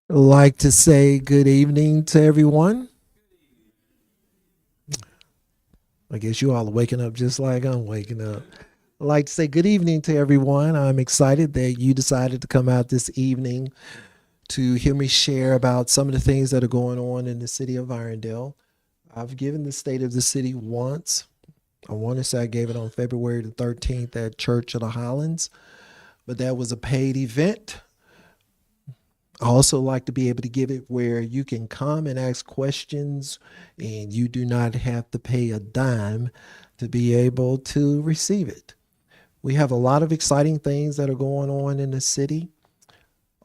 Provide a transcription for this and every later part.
Like to say good evening to everyone. I guess you all are waking up just like I'm waking up. I'd like to say good evening to everyone. I'm excited that you decided to come out this evening to hear me share about some of the things that are going on in the city of Irondale. I've given the state of the city once. I want to say I gave it on February the 13th at Church of the Highlands, but that was a paid event. I also like to be able to give it where you can come and ask questions and you do not have to pay a dime to be able to receive it. We have a lot of exciting things that are going on in the city.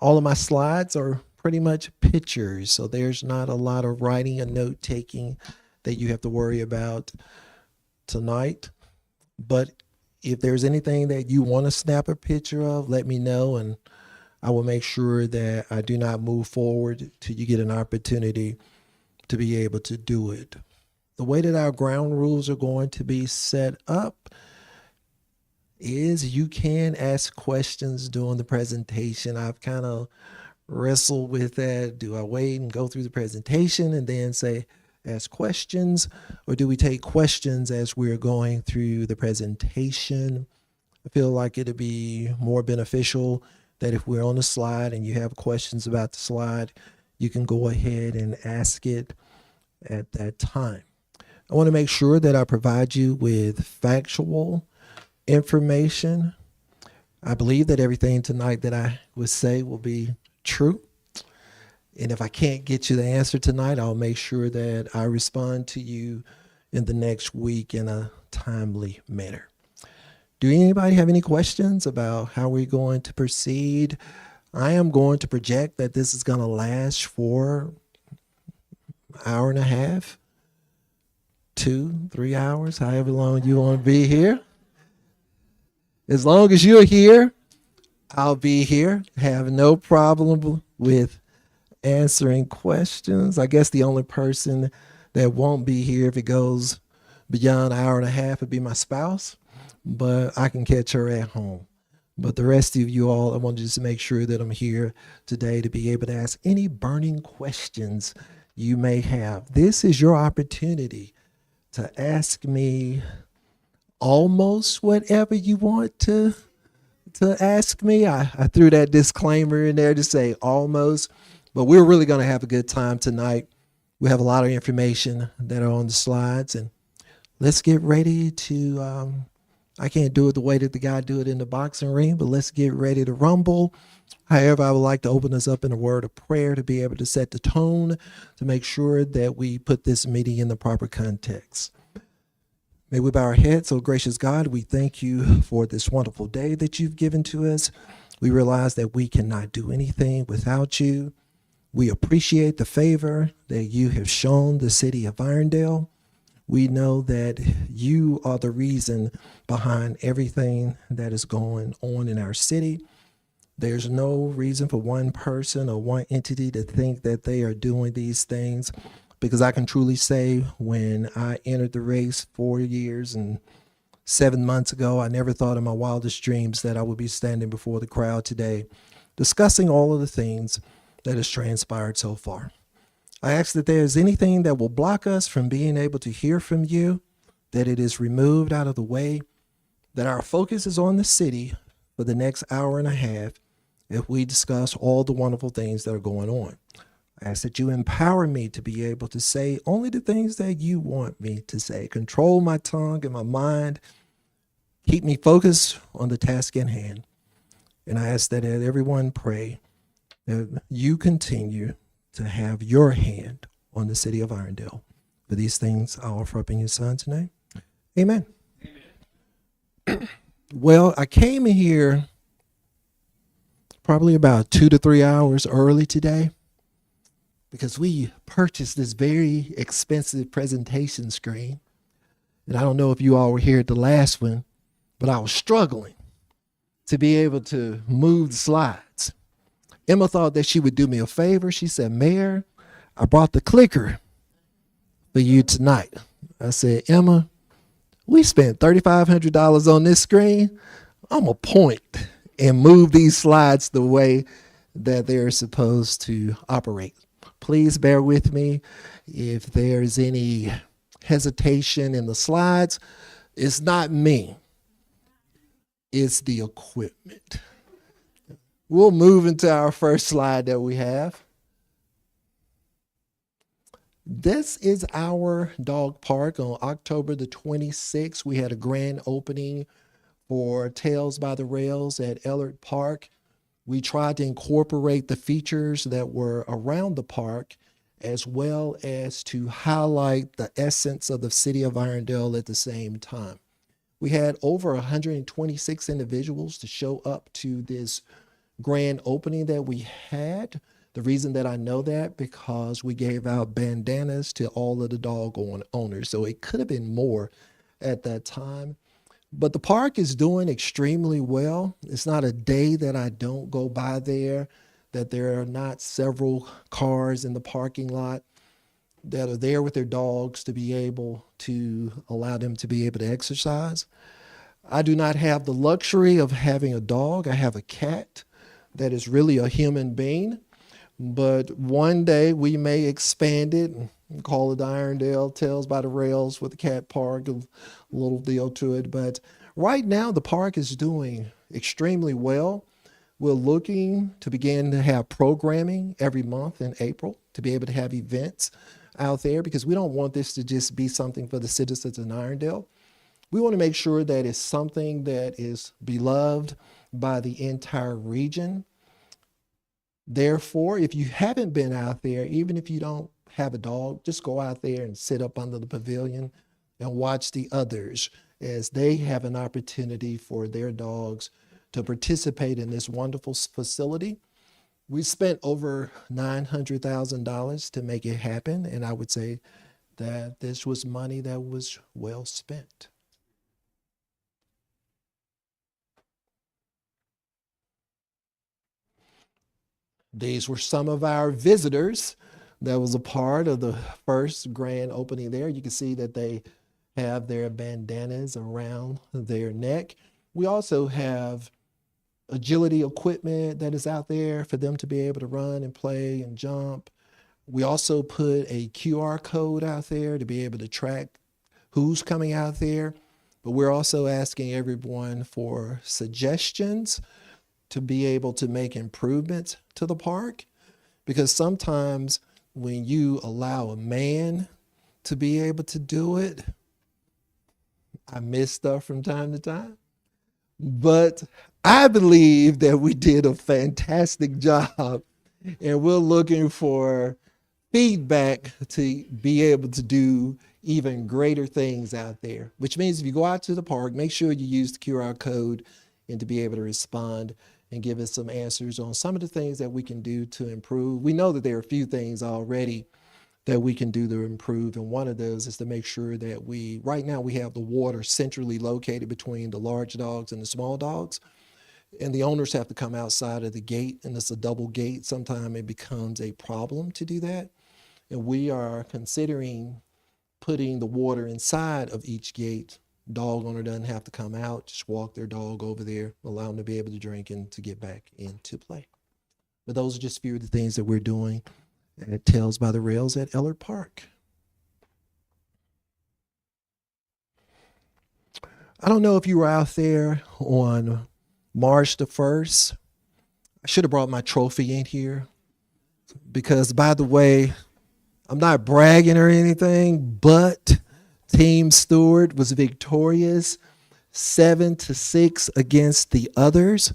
All of my slides are pretty much pictures, so there's not a lot of writing and note taking that you have to worry about tonight. But if there's anything that you want to snap a picture of, let me know and I will make sure that I do not move forward till you get an opportunity to be able to do it. The way that our ground rules are going to be set up is you can ask questions during the presentation. I've kind of wrestled with that. Do I wait and go through the presentation and then say, ask questions, or do we take questions as we're going through the presentation? I feel like it'd be more beneficial that if we're on the slide and you have questions about the slide, you can go ahead and ask it at that time. I want to make sure that I provide you with factual information. I believe that everything tonight that I would say will be true. And if I can't get you the answer tonight, I'll make sure that I respond to you in the next week in a timely manner. Do anybody have any questions about how we're going to proceed? I am going to project that this is going to last for an hour and a half, 2, 3 hours, however long you want to be here. As long as you're here, I'll be here. Have no problem with answering questions. I guess the only person that won't be here if it goes beyond an hour and a half would be my spouse, but I can catch her at home. But the rest of you all, I want to just make sure that I'm here today to be able to ask any burning questions you may have. This is your opportunity to ask me almost whatever you want to ask me. I threw that disclaimer in there to say almost, but we're really going to have a good time tonight. We have a lot of information that are on the slides, and let's get ready to I can't do it the way that the guy do it in the boxing ring, but let's get ready to rumble. However, I would like to open us up in a word of prayer to be able to set the tone, to make sure that we put this meeting in the proper context. May we bow our heads. Oh, gracious God, we thank you for this wonderful day that you've given to us. We realize that we cannot do anything without you. We appreciate the favor that you have shown the city of Irondale. We know that you are the reason behind everything that is going on in our city. There's no reason for one person or one entity to think that they are doing these things, because I can truly say when I entered the race 4 years and 7 months ago, I never thought in my wildest dreams that I would be standing before the crowd today discussing all of the things that has transpired so far. I ask that there is anything that will block us from being able to hear from you, that it is removed out of the way, that our focus is on the city for the next hour and a half if we discuss all the wonderful things that are going on. I ask that you empower me to be able to say only the things that you want me to say. Control my tongue and my mind. Keep me focused on the task in hand. And I ask that everyone pray that you continue to have your hand on the city of Irondale. For these things I offer up in your son's name. Amen. Well, I came in here probably about 2 to 3 hours early today because we purchased this very expensive presentation screen. And I don't know if you all were here at the last one, but I was struggling to be able to move the slides. Emma thought that she would do me a favor. She said, Mayor, I brought the clicker for you tonight. I said, Emma, we spent $3,500 on this screen. I'm going to point and move these slides the way that they're supposed to operate. Please bear with me if there's any hesitation in the slides. It's not me, it's the equipment. We'll move into our first slide that we have. This is our dog park. On October the 26th, we had a grand opening for Tales by the Rails at Ellert Park. We tried to incorporate the features that were around the park as well as to highlight the essence of the city of Irondale at the same time. We had over 126 individuals to show up to this grand opening that we had. The reason that I know that, because we gave out bandanas to all of the dog owners. So it could have been more at that time. But the park is doing extremely well. It's not a day that I don't go by there, that there are not several cars in the parking lot that are there with their dogs to be able to allow them to be able to exercise. I do not have the luxury of having a dog. I have a cat that is really a human being. But one day we may expand it and call it Irondale Tales by the Rails with the cat park, a little deal to it. But right now the park is doing extremely well. We're looking to begin to have programming every month in April to be able to have events out there, because we don't want this to just be something for the citizens in Irondale. We want to make sure that it's something that is beloved by the entire region. Therefore, if you haven't been out there, even if you don't have a dog, just go out there and sit up under the pavilion and watch the others as they have an opportunity for their dogs to participate in this wonderful facility. We spent over $900,000 to make it happen, and I would say that this was money that was well spent. These were some of our visitors that was a part of the first grand opening there. You can see that they have their bandanas around their neck. We also have agility equipment that is out there for them to be able to run and play and jump. We also put a QR code out there to be able to track who's coming out there. But we're also asking everyone for suggestions to be able to make improvements to the park, because sometimes when you allow a man to be able to do it, I miss stuff from time to time. But I believe that we did a fantastic job, and we're looking for feedback to be able to do even greater things out there, which means if you go out to the park, make sure you use the QR code and to be able to respond and give us some answers on some of the things that we can do to improve. We know that there are a few things already that we can do to improve, and one of those is to make sure that right now we have the water centrally located between the large dogs and the small dogs, and the owners have to come outside of the gate, and it's a double gate. Sometimes it becomes a problem to do that, and we are considering putting the water inside of each gate. Dog owner doesn't have to come out, just walk their dog over there, allow them to be able to drink and to get back into play. But those are just a few of the things that we're doing at Tales by the Rails at Ellert Park. I don't know if you were out there on March the 1st. I should have brought my trophy in here because, by the way, I'm not bragging or anything, but Team Stewart was victorious 7-6 against the others.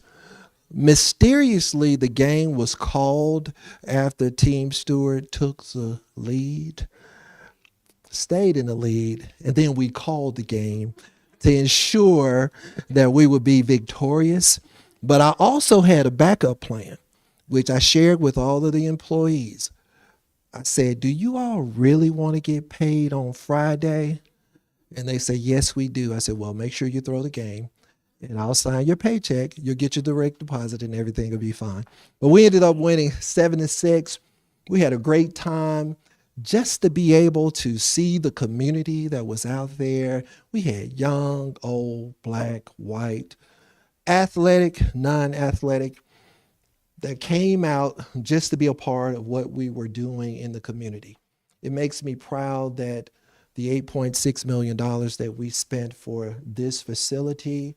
Mysteriously, the game was called after Team Stewart took the lead, stayed in the lead, and then we called the game to ensure that we would be victorious. But I also had a backup plan, which I shared with all of the employees. I said, do you all really want to get paid on Friday? And they said, yes, we do. I said, well, make sure you throw the game and I'll sign your paycheck. You'll get your direct deposit and everything will be fine. But we ended up winning 7-6. We had a great time just to be able to see the community that was out there. We had young, old, black, white, athletic, non-athletic. that came out just to be a part of what we were doing in the community. It makes me proud that the $8.6 million that we spent for this facility,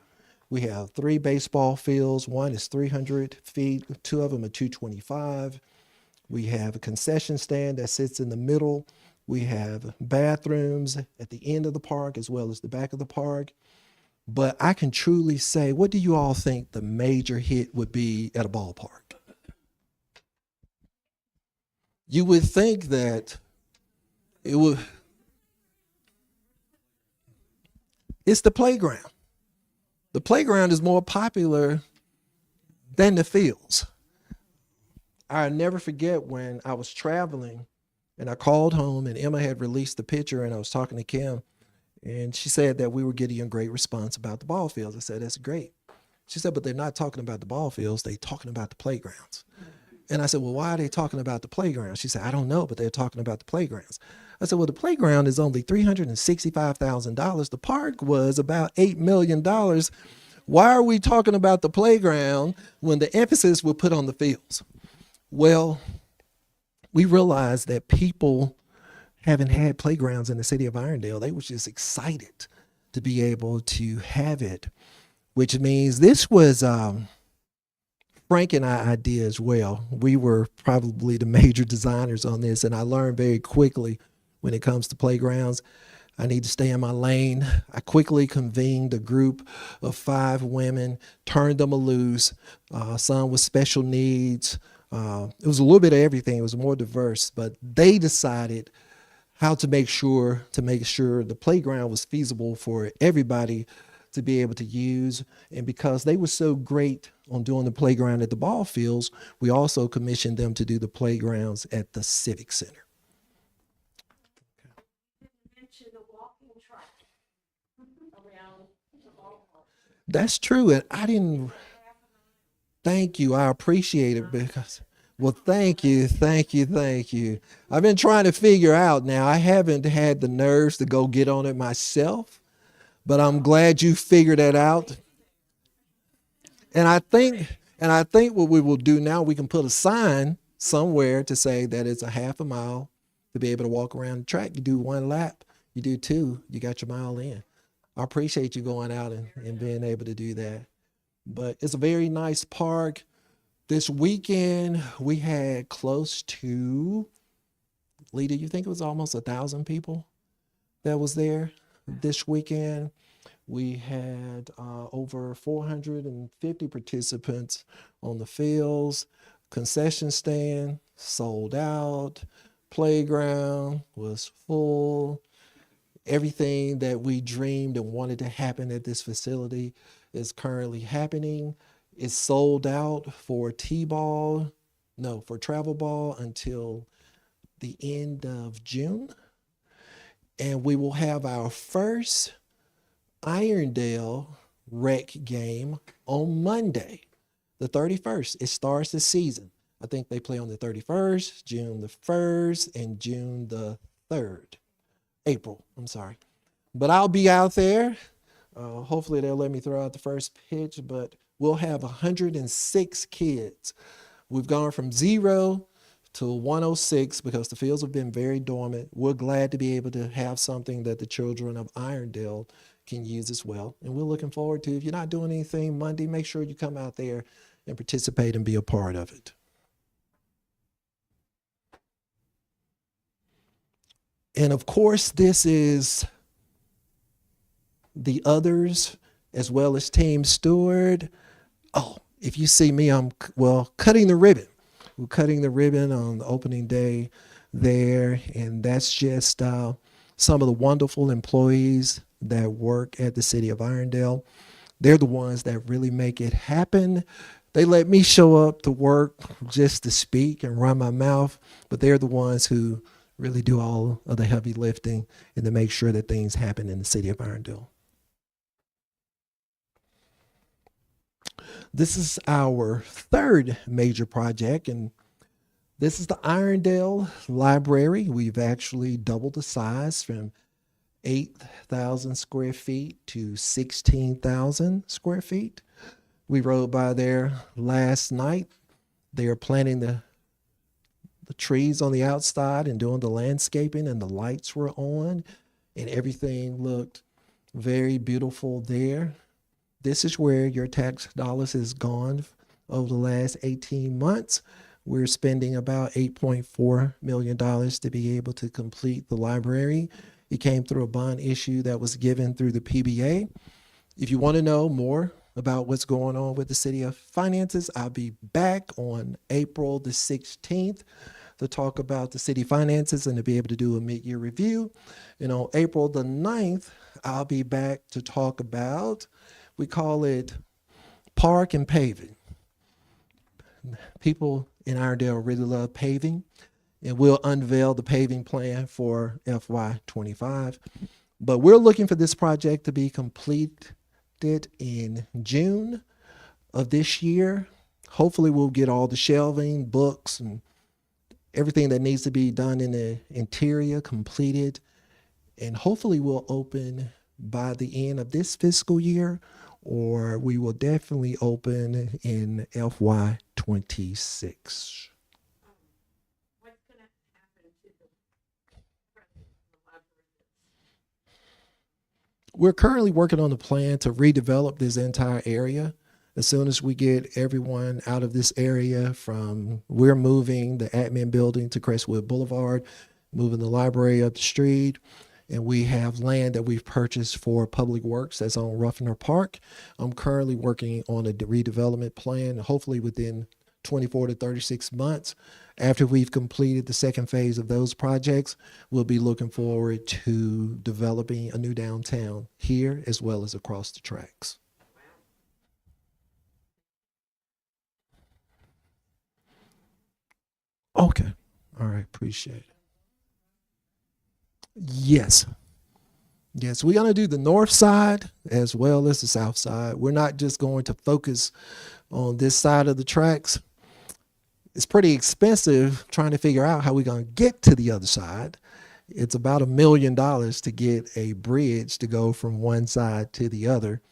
we have 3 baseball fields. One is 300 feet, 2 of them are 225. We have a concession stand that sits in the middle. We have bathrooms at the end of the park as well as the back of the park. But I can truly say, what do you all think the major hit would be at a ballpark? You would think that it would, it's the playground. The playground is more popular than the fields. I'll never forget when I was traveling and I called home and Emma had released the picture and I was talking to Kim and she said that we were getting a great response about the ball fields. I said, that's great. She said, but they're not talking about the ball fields. They're talking about the playgrounds. And I said, well, why are they talking about the playgrounds? She said, I don't know, but they're talking about the playgrounds. I said, well, the playground is only $365,000. The park was about $8 million. Why are we talking about the playground when the emphasis was put on the fields? Well, we realized that people haven't had playgrounds in the city of Irondale. They were just excited to be able to have it, which means this was Frank and I idea as well. We were probably the major designers on this, and I learned very quickly when it comes to playgrounds, I need to stay in my lane. I quickly convened a group of 5 women, turned them loose, some with special needs. It was a little bit of everything. It was more diverse, but they decided how to make sure the playground was feasible for everybody to be able to use. And because they were so great on doing the playground at the ball fields, we also commissioned them to do the playgrounds at the Civic Center. That's true. And I didn't thank you. I appreciate it because, well, thank you, thank you, thank you. I've been trying to figure out now. I haven't had the nerves to go get on it myself, but I'm glad you figured that out. And I think what we will do now, we can put a sign somewhere to say that it's a half a mile to be able to walk around the track. You do 1 lap, you do 2, you got your mile in. I appreciate you going out and being able to do that. But it's a very nice park. This weekend, we had close to, Lee, do you think it was almost 1,000 people that was there this weekend? We had over 450 participants on the fields, concession stand sold out, playground was full. Everything that we dreamed and wanted to happen at this facility is currently happening. It's sold out for for travel ball until the end of June. And we will have our first Irondale rec game on Monday, the 31st. It starts the season. I think they play on the 31st, June the 1st, and June the 3rd. April, I'm sorry. But I'll be out there. Hopefully they'll let me throw out the first pitch, but we'll have 106 kids. We've gone from 0 to 106 because the fields have been very dormant. We're glad to be able to have something that the children of Irondale can use as well. And we're looking forward to, if you're not doing anything Monday, make sure you come out there and participate and be a part of it. And of course, this is the others as well as Team Steward. Oh, if you see me, I'm cutting the ribbon. We're cutting the ribbon on the opening day there, and that's just some of the wonderful employees that work at the city of Irondale. They're the ones that really make it happen. They let me show up to work just to speak and run my mouth, but they're the ones who really do all of the heavy lifting and to make sure that things happen in the city of Irondale. This is our 3rd major project, and this is the Irondale Library. We've actually doubled the size from 8,000 square feet to 16,000 square feet. We rode by there last night, They are planting the trees on the outside and doing the landscaping, and the lights were on, and everything looked very beautiful there. This is where your tax dollars has gone over the last 18 months. We're spending about $8.4 million to be able to complete the library. It came through a bond issue that was given through the PBA. If you want to know more about what's going on with the city of finances, I'll be back on April the 16th to talk about the city finances and to be able to do a mid-year review. And on April the 9th, I'll be back to talk about, we call it park and paving. People in Iredell really love paving, and we'll unveil the paving plan for FY25. But we're looking for this project to be completed in June of this year. Hopefully we'll get all the shelving, books, and everything that needs to be done in the interior completed. And hopefully we'll open by the end of this fiscal year, or we will definitely open in FY26. We're currently working on the plan to redevelop this entire area. As soon as we get everyone out of this area, we're moving the admin building to Crestwood Boulevard, moving the library up the street, and we have land that we've purchased for public works that's on Ruffner Park. I'm currently working on a redevelopment plan, hopefully within 24 to 36 months. After we've completed the second phase of those projects, we'll be looking forward to developing a new downtown here as well as across the tracks. Okay. All right. Appreciate it. Yes. Yes. We're going to do the north side as well as the south side. We're not just going to focus on this side of the tracks. It's pretty expensive trying to figure out how we're going to get to the other side. It's about $1 million to get a bridge to go from one side to the other.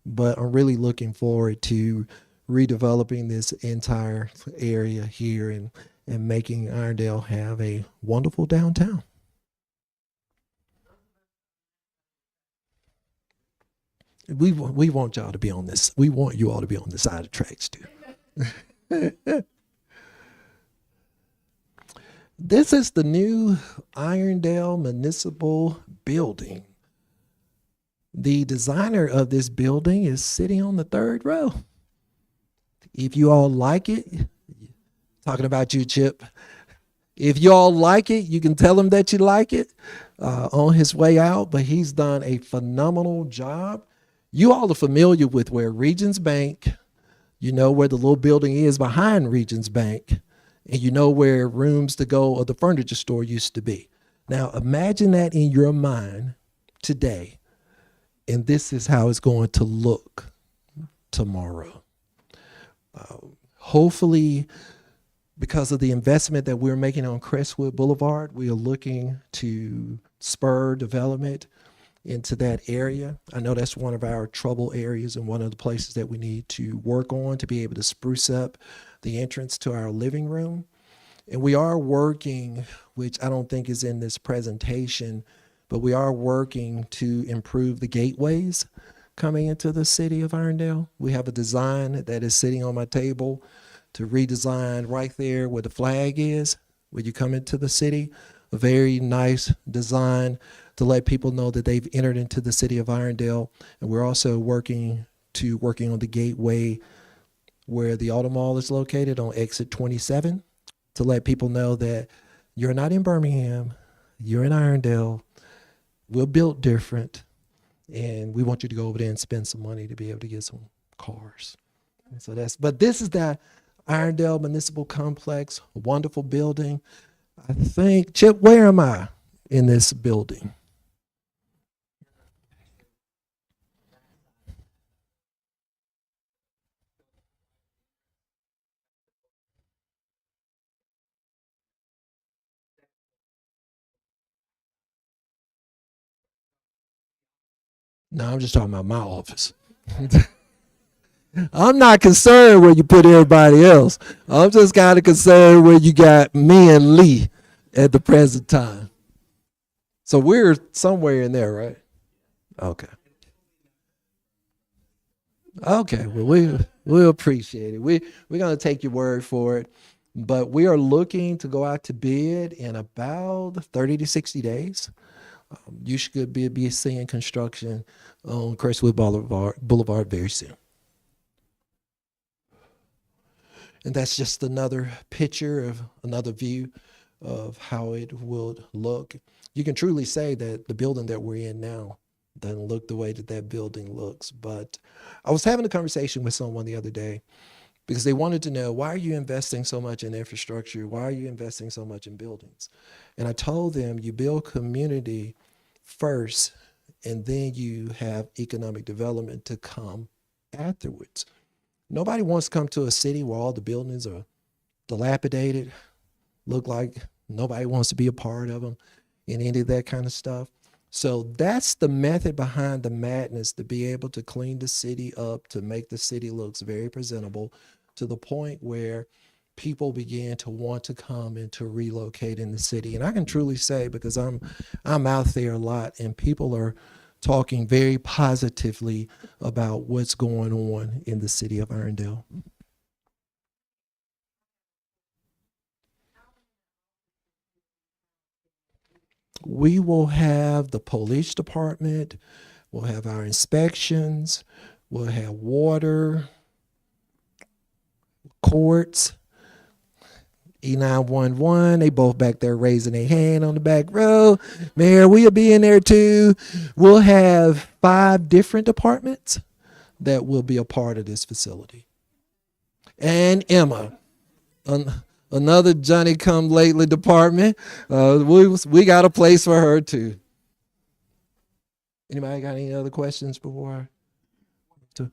But I'm really looking forward to redeveloping this entire area here and making Irondale have a wonderful downtown. We want y'all to be on this. We want you all to be on the side of tracks too. This is the new Irondale Municipal Building. The designer of this building is sitting on the third row. If you all like it, talking about you, Chip. If you all like it, you can tell him that you like it on his way out, but he's done a phenomenal job. You all are familiar with where Regions Bank, you know where the little building is behind Regions Bank, and you know where Rooms to Go or the furniture store used to be. Now imagine that in your mind today, and this is how it's going to look tomorrow. Hopefully, because of the investment that we're making on Crestwood Boulevard, we are looking to spur development into that area. I know that's one of our trouble areas and one of the places that we need to work on to be able to spruce up the entrance to our living room. And we are working, which I don't think is in this presentation, but we are working to improve the gateways coming into the city of Irondale. We have a design that is sitting on my table to redesign right there where the flag is, when you come into the city. A very nice design to let people know that they've entered into the city of Irondale. And we're also working on the gateway where the Auto Mall is located on exit 27 to let people know that you're not in Birmingham, you're in Irondale. We're built different, and we want you to go over there and spend some money to be able to get some cars. And so but this is the Irondale Municipal Complex, a wonderful building. I think, Chip, where am I in this building? No, I'm just talking about my office. I'm not concerned where you put everybody else. I'm just kind of concerned where you got me and Lee at the present time. So we're somewhere in there, right? Okay. Okay. Well, we appreciate it. We're gonna take your word for it, but we are looking to go out to bid in about 30 to 60 days. You should be seeing construction on Crestwood Boulevard very soon. And that's just another picture of another view of how it would look. You can truly say that the building that we're in now doesn't look the way that that building looks. But I was having a conversation with someone the other day because they wanted to know, why are you investing so much in infrastructure? Why are you investing so much in buildings? And I told them, you build community first, and then you have economic development to come afterwards. Nobody wants to come to a city where all the buildings are dilapidated, look like nobody wants to be a part of them, and any of that kind of stuff. So that's the method behind the madness, to be able to clean the city up, to make the city looks very presentable, to the point where people begin to want to come and to relocate in the city. And I can truly say, because I'm out there a lot, and people are talking very positively about what's going on in the city of Irondale. We will have the police department, we'll have our inspections, we'll have water, courts, E911. They both back there raising their hand on the back row. Mayor, we'll be in there too. We'll have 5 different departments that will be a part of this facility. And Emma, another Johnny come lately department. We got a place for her too. Anybody got any other questions before I? To,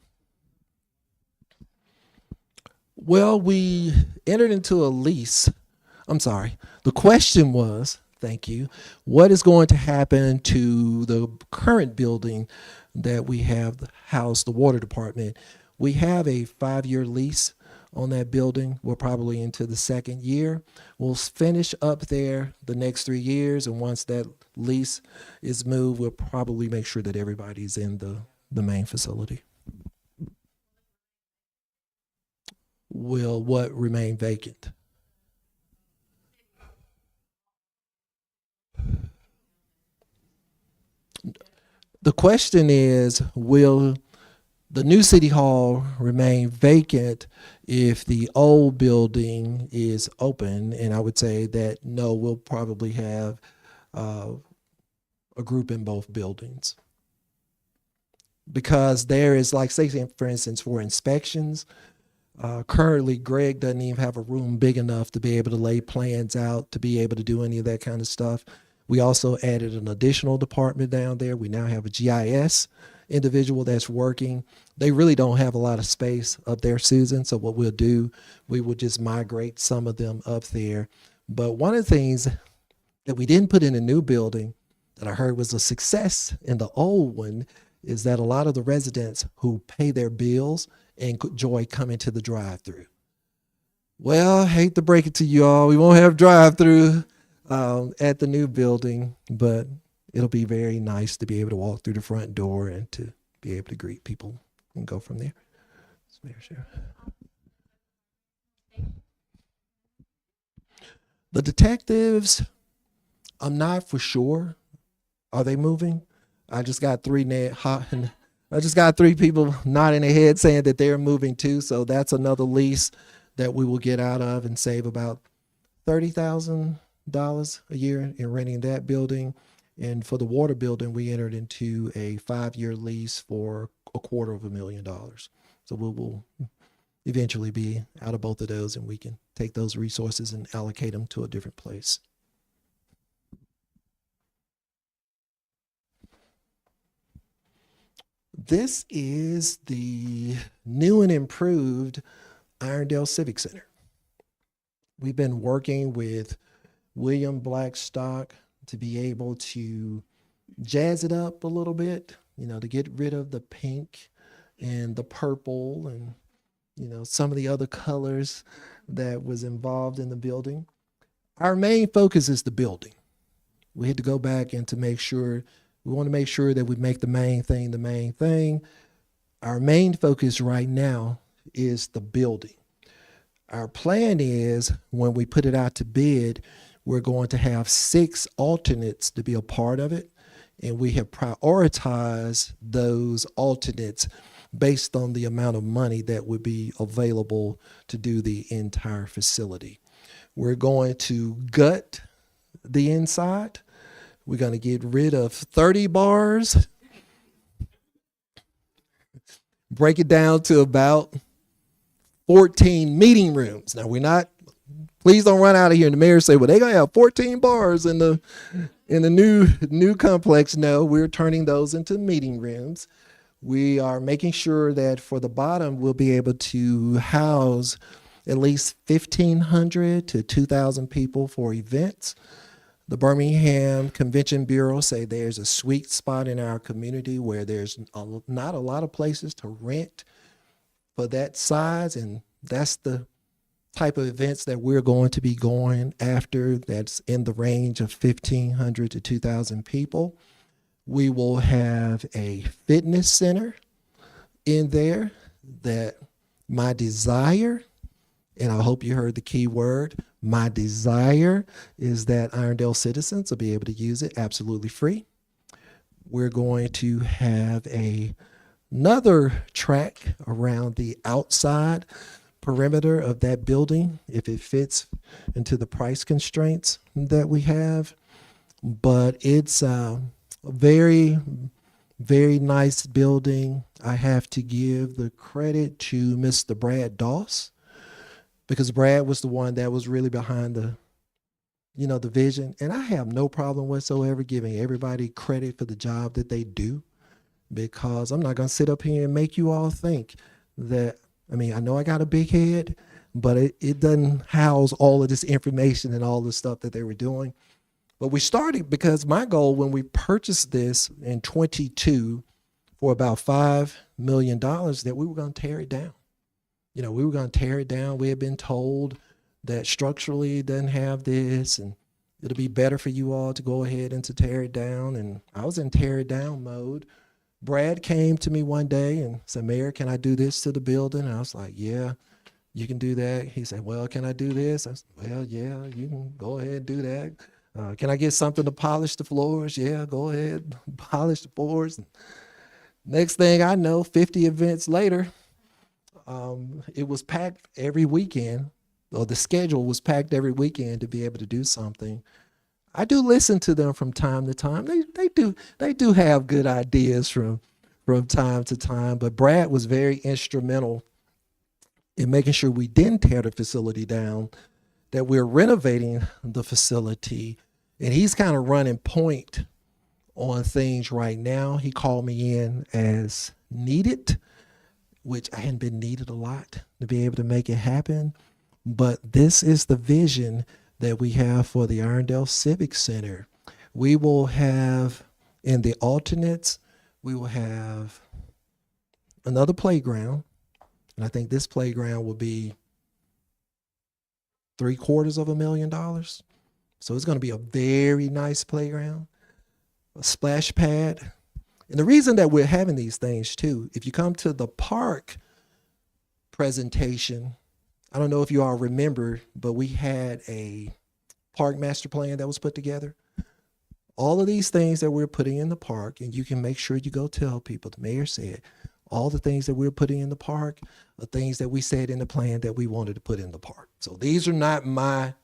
well, we entered into a lease. I'm sorry. The question was, thank you, what is going to happen to the current building that we have housed the water department? We have a 5-year lease on that building. We're probably into the second year. We'll finish up there the next 3 years, and once that lease is moved, we'll probably make sure that everybody's in the main facility. Will what remain vacant? The question is, will the new city hall remain vacant if the old building is open? And I would say that no, we'll probably have uh, a group in both buildings, because there is, like, say for instance, for inspections, currently Greg doesn't even have a room big enough to be able to lay plans out, to be able to do any of that kind of stuff. We also added an additional department down there. We now have a GIS individual that's working. They really don't have a lot of space up there, Susan. So what we'll do, we will just migrate some of them up there. But one of the things that we didn't put in a new building that I heard was a success in the old one is that a lot of the residents who pay their bills enjoy coming to the drive-through. Well, I hate to break it to you all, we won't have drive-through at the new building, but it'll be very nice to be able to walk through the front door and to be able to greet people and go from there. The detectives, I'm not for sure. Are they moving? I just got I just got 3 people nodding their head saying that they're moving too. So that's another lease that we will get out of and save about $30,000 a year in renting that building. And for the water building, we entered into a 5-year lease for $250,000. So we will eventually be out of both of those, and we can take those resources and allocate them to a different place. This is the new and improved Irondale Civic Center. We've been working with William Blackstock to be able to jazz it up a little bit, to get rid of the pink and the purple and some of the other colors that was involved in the building. Our main focus is the building. We had to go back and to make sure we want to make sure that we make the main thing the main thing. Our main focus right now is the building. Our plan is when we put it out to bid, we're going to have 6 alternates to be a part of it. And we have prioritized those alternates based on the amount of money that would be available to do the entire facility. We're going to gut the inside. We're going to get rid of 30 bars, break it down to about 14 meeting rooms. Now, please don't run out of here and the mayor say, well, they're going to have 14 bars in the new complex. No, we're turning those into meeting rooms. We are making sure that for the bottom, we'll be able to house at least 1,500 to 2,000 people for events. The Birmingham Convention Bureau say there's a sweet spot in our community where there's not a lot of places to rent for that size, and that's the type of events that we're going to be going after. That's in the range of 1,500 to 2,000 people. We will have a fitness center in there. That my desire, and I hope you heard the key word, my desire is that Irondale citizens will be able to use it absolutely free. We're going to have another track around the outside perimeter of that building if it fits into the price constraints that we have. But it's a very, very nice building. I have to give the credit to Mr. Brad Doss, because Brad was the one that was really behind the vision. And I have no problem whatsoever giving everybody credit for the job that they do, because I'm not going to sit up here and make you all think that, I know I got a big head, but it doesn't house all of this information and all the stuff that they were doing. But we started because my goal when we purchased this in 22 for about $5 million, that we were going to tear it down. We were going to tear it down. We had been told that structurally it doesn't have this, and it'll be better for you all to go ahead and to tear it down. And I was in tear it down mode. Brad came to me one day and said, Mayor, can I do this to the building? And I was like, yeah, you can do that. He said, well, can I do this? I said, well, yeah, you can go ahead and do that. Can I get something to polish the floors? Yeah, go ahead, polish the floors. And next thing I know, 50 events later, it was packed every weekend, or the schedule was packed every weekend to be able to do something. I do listen to them from time to time. They do have good ideas from time to time, but Brad was very instrumental in making sure we didn't tear the facility down, that we're renovating the facility. And he's kind of running point on things right now. He called me in as needed, which I hadn't been needed a lot to be able to make it happen. But this is the vision that we have for the Irondale Civic Center. We will have, in the alternates, we will have another playground. And I think this playground will be $750,000. So it's going to be a very nice playground, a splash pad. And the reason that we're having these things too, if you come to the park presentation, I don't know if you all remember, but we had a park master plan that was put together. All of these things that we're putting in the park, and you can make sure you go tell people, the mayor said, all the things that we're putting in the park are things that we said in the plan that we wanted to put in the park. So these are not my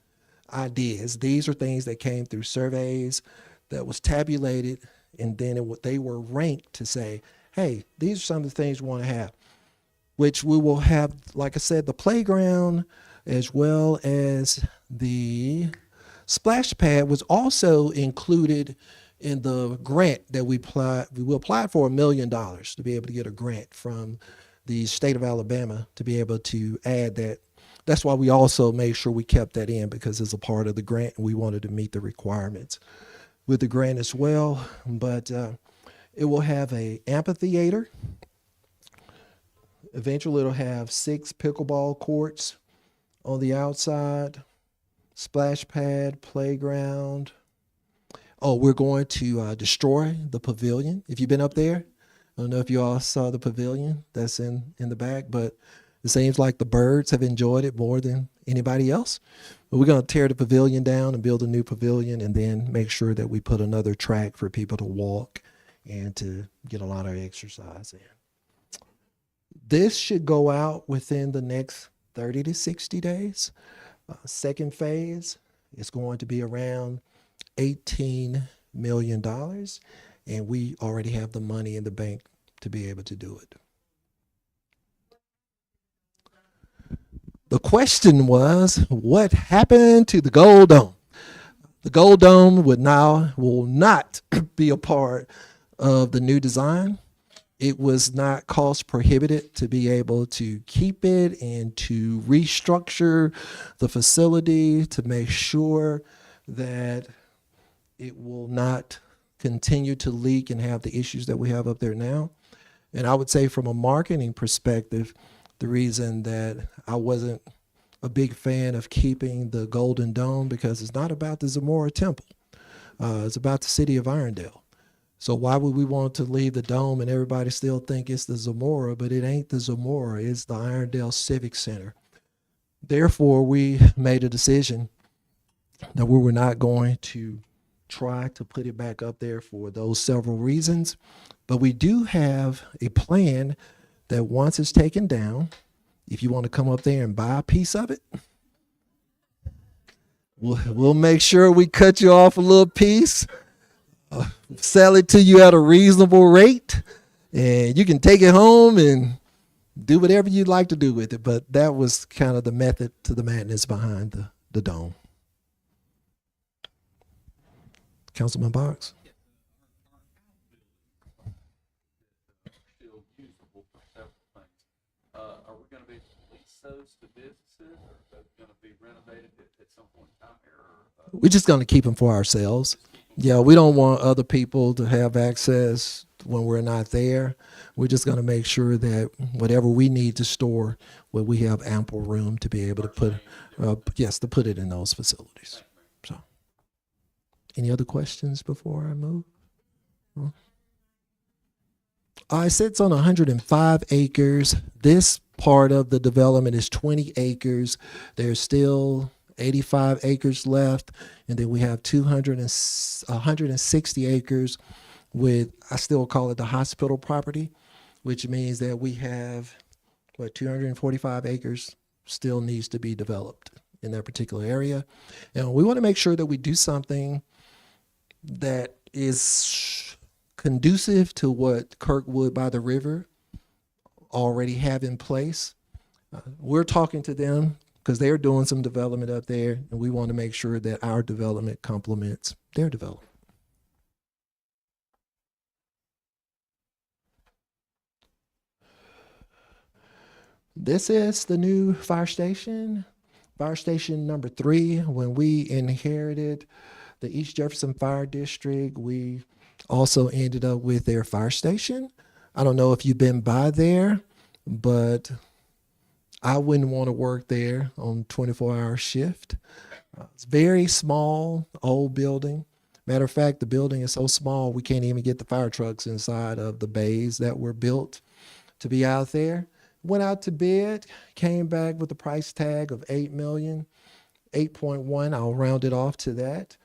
ideas. These are things that came through surveys that was tabulated, and then they were ranked to say, hey, these are some of the things we want to have, which we will have, like I said, the playground as well as the splash pad was also included in the grant that we applied for $1 million to be able to get a grant from the state of Alabama to be able to add that. That's why we also made sure we kept that in, because it's a part of the grant and we wanted to meet the requirements with the grant as well. But it will have a amphitheater. Eventually, it'll have 6 pickleball courts on the outside, splash pad, playground. Oh, we're going to destroy the pavilion. If you've been up there, I don't know if you all saw the pavilion that's in the back, but it seems like the birds have enjoyed it more than anybody else. But we're going to tear the pavilion down and build a new pavilion, and then make sure that we put another track for people to walk and to get a lot of exercise in. This should go out within the next 30 to 60 days. Second phase is going to be around $18 million, and we already have the money in the bank to be able to do it. The question was, what happened to the Gold Dome? The Gold Dome will not be a part of the new design. It was not cost prohibitive to be able to keep it and to restructure the facility to make sure that it will not continue to leak and have the issues that we have up there now. And I would say from a marketing perspective, the reason that I wasn't a big fan of keeping the Golden Dome, because it's not about the Zamora Temple. It's about the city of Irondale. So why would we want to leave the dome and everybody still think it's the Zamora, but it ain't the Zamora, it's the Irondale Civic Center. Therefore, we made a decision that we were not going to try to put it back up there for those several reasons. But we do have a plan that once it's taken down, if you want to come up there and buy a piece of it, we'll make sure we cut you off a little piece, sell it to you at a reasonable rate, and you can take it home and do whatever you'd like to do with it. But that was kind of the method to the madness behind the dome. Councilman Box? Are we going to be lease those to businesses, or are those going to be renovated at some point in time here? We're just going to keep them for ourselves. Yeah, we don't want other people to have access when we're not there. We're just going to make sure that whatever we need to store, well, we have ample room to be able to put, to put it in those facilities. So, any other questions before I move? It sits on 105 acres. This part of the development is 20 acres. There's still 85 acres left, and then we have 160 acres with, I still call it the hospital property, which means that we have 245 acres still needs to be developed in that particular area. And we want to make sure that we do something that is conducive to what Kirkwood by the River already have in place. We're talking to them because they're doing some development up there, and we want to make sure that our development complements their development. This is the new fire station number 3. When we inherited the East Jefferson Fire District, we also ended up with their fire station. I don't know if you've been by there, but I wouldn't want to work there on 24-hour shift. It's very small, old building. Matter of fact, the building is so small we can't even get the fire trucks inside of the bays that were built to be out there. Went out to bid, came back with a price tag of $8 million, 8.1. I'll round it off to that.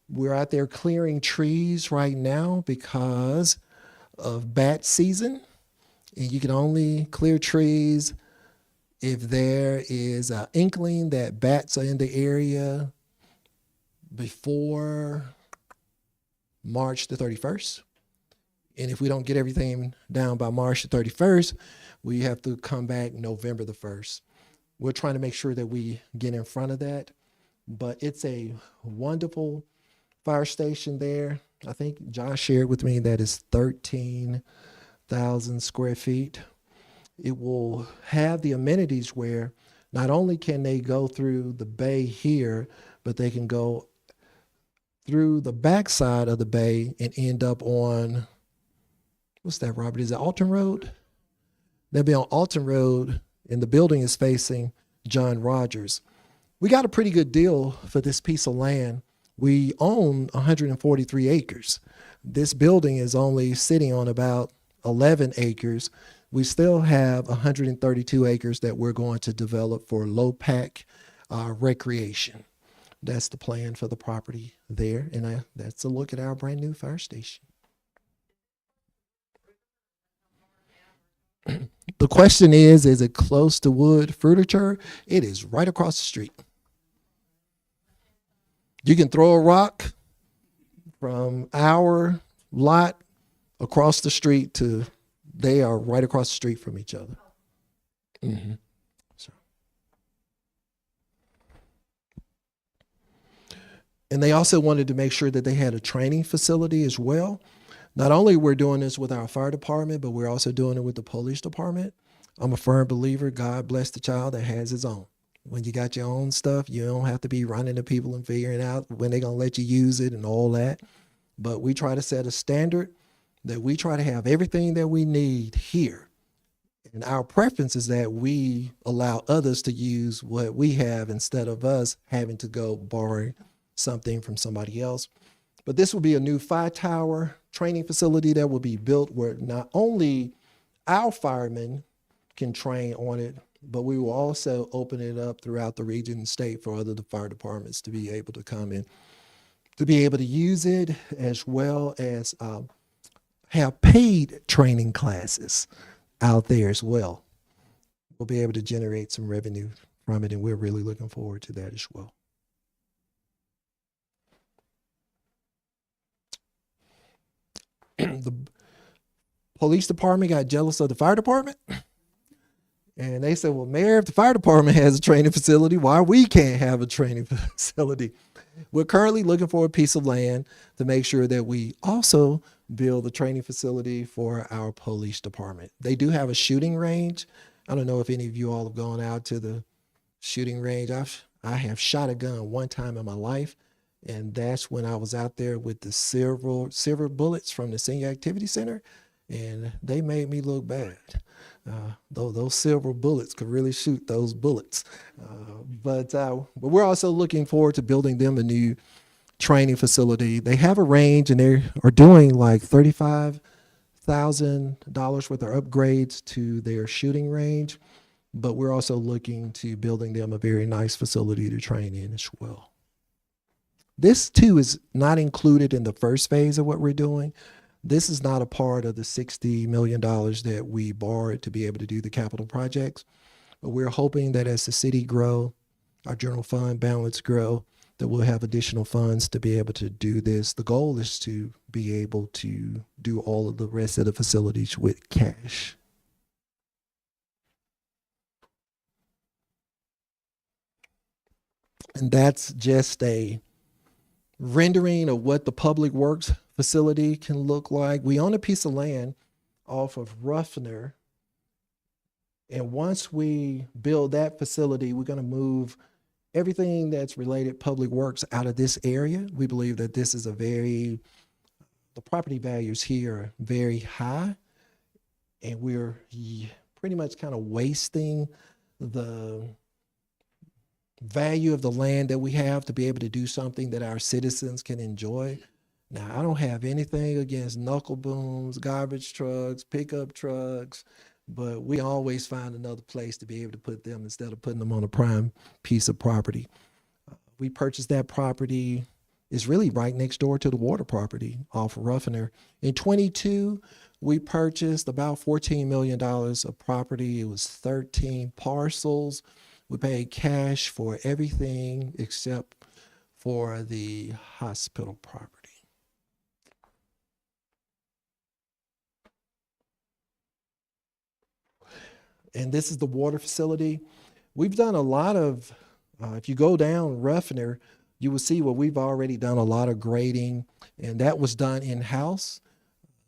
We're out there clearing trees right now because of bat season, and you can only clear trees if there is an inkling that bats are in the area before March the 31st. And if we don't get everything down by March the 31st, we have to come back November the 1st. We're trying to make sure that we get in front of that. But it's a wonderful fire station there. I think Josh shared with me that it's 13,000 square feet. It will have the amenities where not only can they go through the bay here, but they can go through the backside of the bay and end up on, what's that, Robert? Is it Alton Road? They'll be on Alton Road, and the building is facing John Rogers. We got a pretty good deal for this piece of land. We own 143 acres. This building is only sitting on about 11 acres. We still have 132 acres that we're going to develop for low pack recreation. That's the plan for the property there. And that's a look at our brand new fire station. The question is it close to Wood Furniture? It is right across the street. You can throw a rock from our lot across the street to, they are right across the street from each other. Mm-hmm. So. And they also wanted to make sure that they had a training facility as well. Not only we're doing this with our fire department, but we're also doing it with the police department. I'm a firm believer, God bless the child that has his own. When you got your own stuff, you don't have to be running to people and figuring out when they're going to let you use it and all that. But we try to set a standard that we try to have everything that we need here. And our preference is that we allow others to use what we have instead of us having to go borrow something from somebody else. But this will be a new 5-tower training facility that will be built where not only our firemen can train on it, but we will also open it up throughout the region and state for other fire departments to be able to come in, to be able to use it, as well as have paid training classes out there as well. We'll be able to generate some revenue from it, and we're really looking forward to that as well. The police department got jealous of the fire department. And they said, well, Mayor, if the fire department has a training facility, why we can't have a training facility? We're currently looking for a piece of land to make sure that we also build a training facility for our police department. They do have a shooting range. I don't know if any of you all have gone out to the shooting range. I have shot a gun one time in my life, and that's when I was out there with the silver bullets from the Senior Activity Center, and they made me look bad. Those silver bullets could really shoot those bullets. But we're also looking forward to building them a new training facility. They have a range, and they are doing like $35,000 worth of upgrades to their shooting range. But we're also looking to building them a very nice facility to train in as well. This too is not included in the first phase of what we're doing. This is not a part of the $60 million that we borrowed to be able to do the capital projects. But we're hoping that as the city grow, our general fund balance grow, that we'll have additional funds to be able to do this. The goal is to be able to do all of the rest of the facilities with cash. And that's just a rendering of what the public works facility can look like. We own a piece of land off of Ruffner, and once we build that facility, we're going to move everything that's related public works out of this area. We believe that this is the property values here are very high, and we're pretty much kind of wasting the value of the land that we have to be able to do something that our citizens can enjoy. Now, I don't have anything against knuckle booms, garbage trucks, pickup trucks, but we always find another place to be able to put them instead of putting them on a prime piece of property. We purchased that property. It's really right next door to the water property off of Ruffner. In 22, we purchased about $14 million of property. It was 13 parcels. We paid cash for everything except for the hospital property. And this is the water facility. We've done a lot of, if you go down Ruffner, you will see where we've already done a lot of grading, and that was done in-house.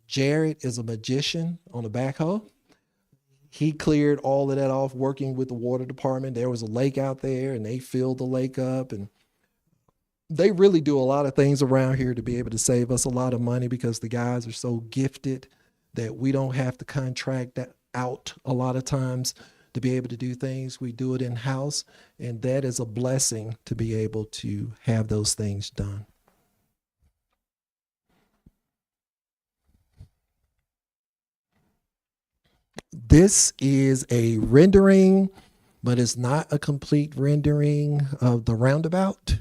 Jared is a magician on the backhoe. He cleared all of that off working with the water department. There was a lake out there, and they filled the lake up, and they really do a lot of things around here to be able to save us a lot of money because the guys are so gifted that we don't have to contract out a lot of times to be able to do things. We do it in house, and that is a blessing to be able to have those things done. This is a rendering, but it's not a complete rendering of the roundabout.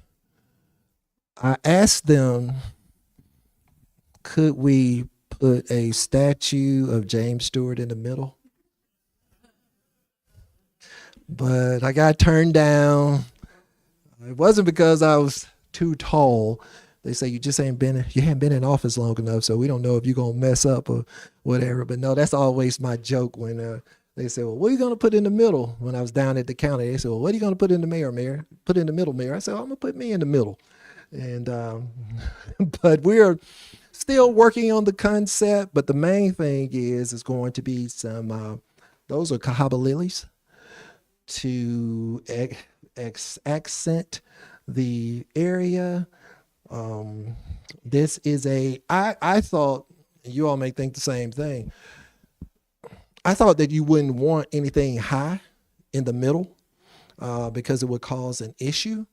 I asked them, could we put a statue of James Stewart in the middle? But I got turned down. It wasn't because I was too tall. They say you haven't been in office long enough, so we don't know if you're gonna mess up or whatever. But no, that's always my joke when they say, "Well, what are you gonna put in the middle?" When I was down at the county, they said, "Well, what are you gonna put in the mayor? Put in the middle, mayor." I said, "I'm gonna put me in the middle." And but we're still working on the concept. But the main thing is going to be some. Those are cahaba lilies to accent the area. This is I thought, you all may think the same thing. I thought that you wouldn't want anything high in the middle because it would cause an issue.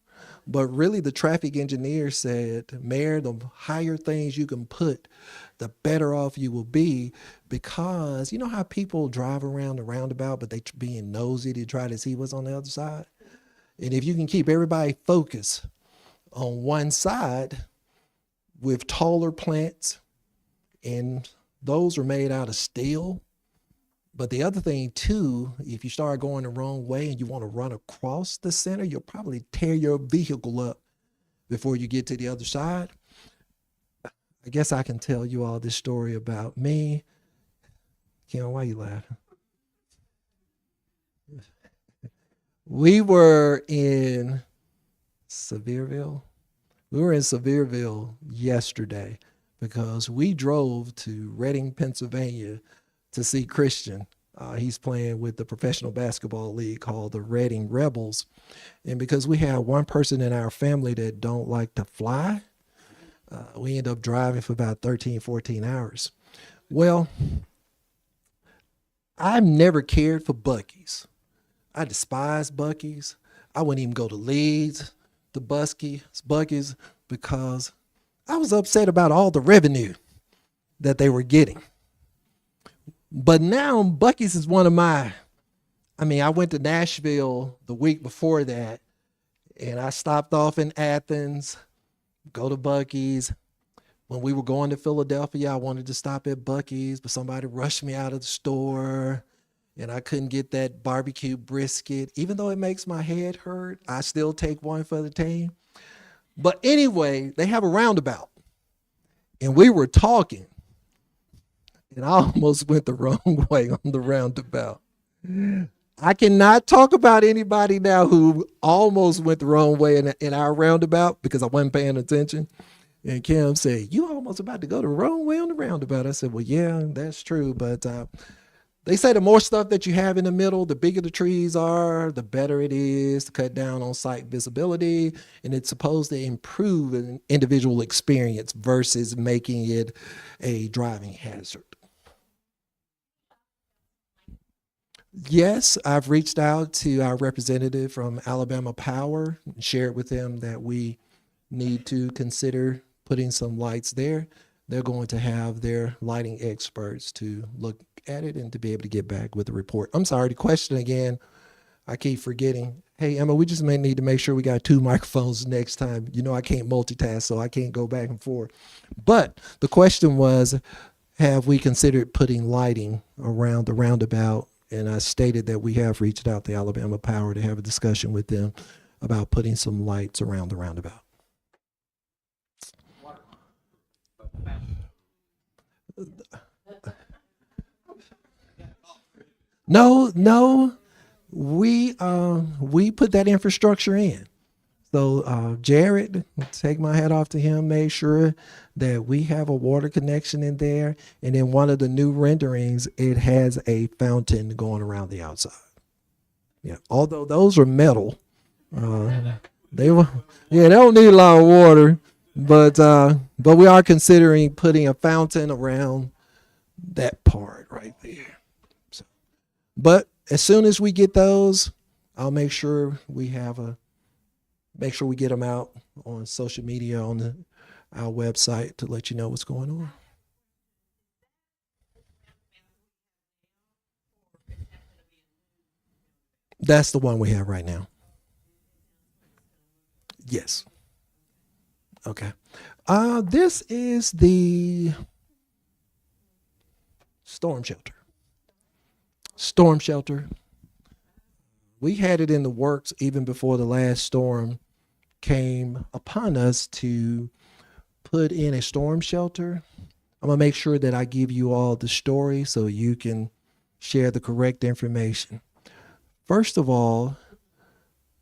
But really, the traffic engineer said, Mayor, the higher things you can put, the better off you will be, because you know how people drive around the roundabout, but they being nosy to try to see what's on the other side? And if you can keep everybody focused on one side with taller plants, and those are made out of steel. But the other thing too, if you start going the wrong way and you want to run across the center, you'll probably tear your vehicle up before you get to the other side. I guess I can tell you all this story about me. Kim, why are you laughing? We were in Sevierville. We were in Sevierville yesterday because we drove to Reading, Pennsylvania to see Christian. He's playing with the professional basketball league called the Reading Rebels. And because we have one person in our family that don't like to fly, we end up driving for about 13, 14 hours. Well, I've never cared for Buc-ee's. I despise Buc-ee's. I wouldn't even go to Leeds, to Buc-ee's, because I was upset about all the revenue that they were getting. But now Buc-ee's is one of I went to Nashville the week before that, and I stopped off in Athens, go to Buc-ee's. When we were going to Philadelphia, I wanted to stop at Buc-ee's, but somebody rushed me out of the store, and I couldn't get that barbecue brisket. Even though it makes my head hurt, I still take one for the team. But anyway, they have a roundabout, and we were talking, and I almost went the wrong way on the roundabout. I cannot talk about anybody now who almost went the wrong way in our roundabout because I wasn't paying attention. And Kim said, "You almost about to go the wrong way on the roundabout." I said, "Well, yeah, that's true. But they say the more stuff that you have in the middle, the bigger the trees are, the better it is to cut down on site visibility. And it's supposed to improve an individual experience versus making it a driving hazard." Yes, I've reached out to our representative from Alabama Power and shared with them that we need to consider putting some lights there. They're going to have their lighting experts to look at it and to be able to get back with a report. I'm sorry, the question again, I keep forgetting. Hey, Emma, we just may need to make sure we got 2 microphones next time. You know, I can't multitask, so I can't go back and forth. But the question was, have we considered putting lighting around the roundabout? And I stated that we have reached out to Alabama Power to have a discussion with them about putting some lights around the roundabout. No, we put that infrastructure in. So Jared, take my hat off to him, made sure that we have a water connection in there. And in one of the new renderings, it has a fountain going around the outside. Yeah, although those are metal, they don't need a lot of water, but we are considering putting a fountain around that part right there. So But as soon as we get those, I'll make sure we get them out on social media on our website to let you know what's going on. That's the one we have right now. Yes. Okay. This is the storm shelter. Storm shelter. We had it in the works even before the last storm came upon us to put in a storm shelter. I'm going to make sure that I give you all the story so you can share the correct information. First of all,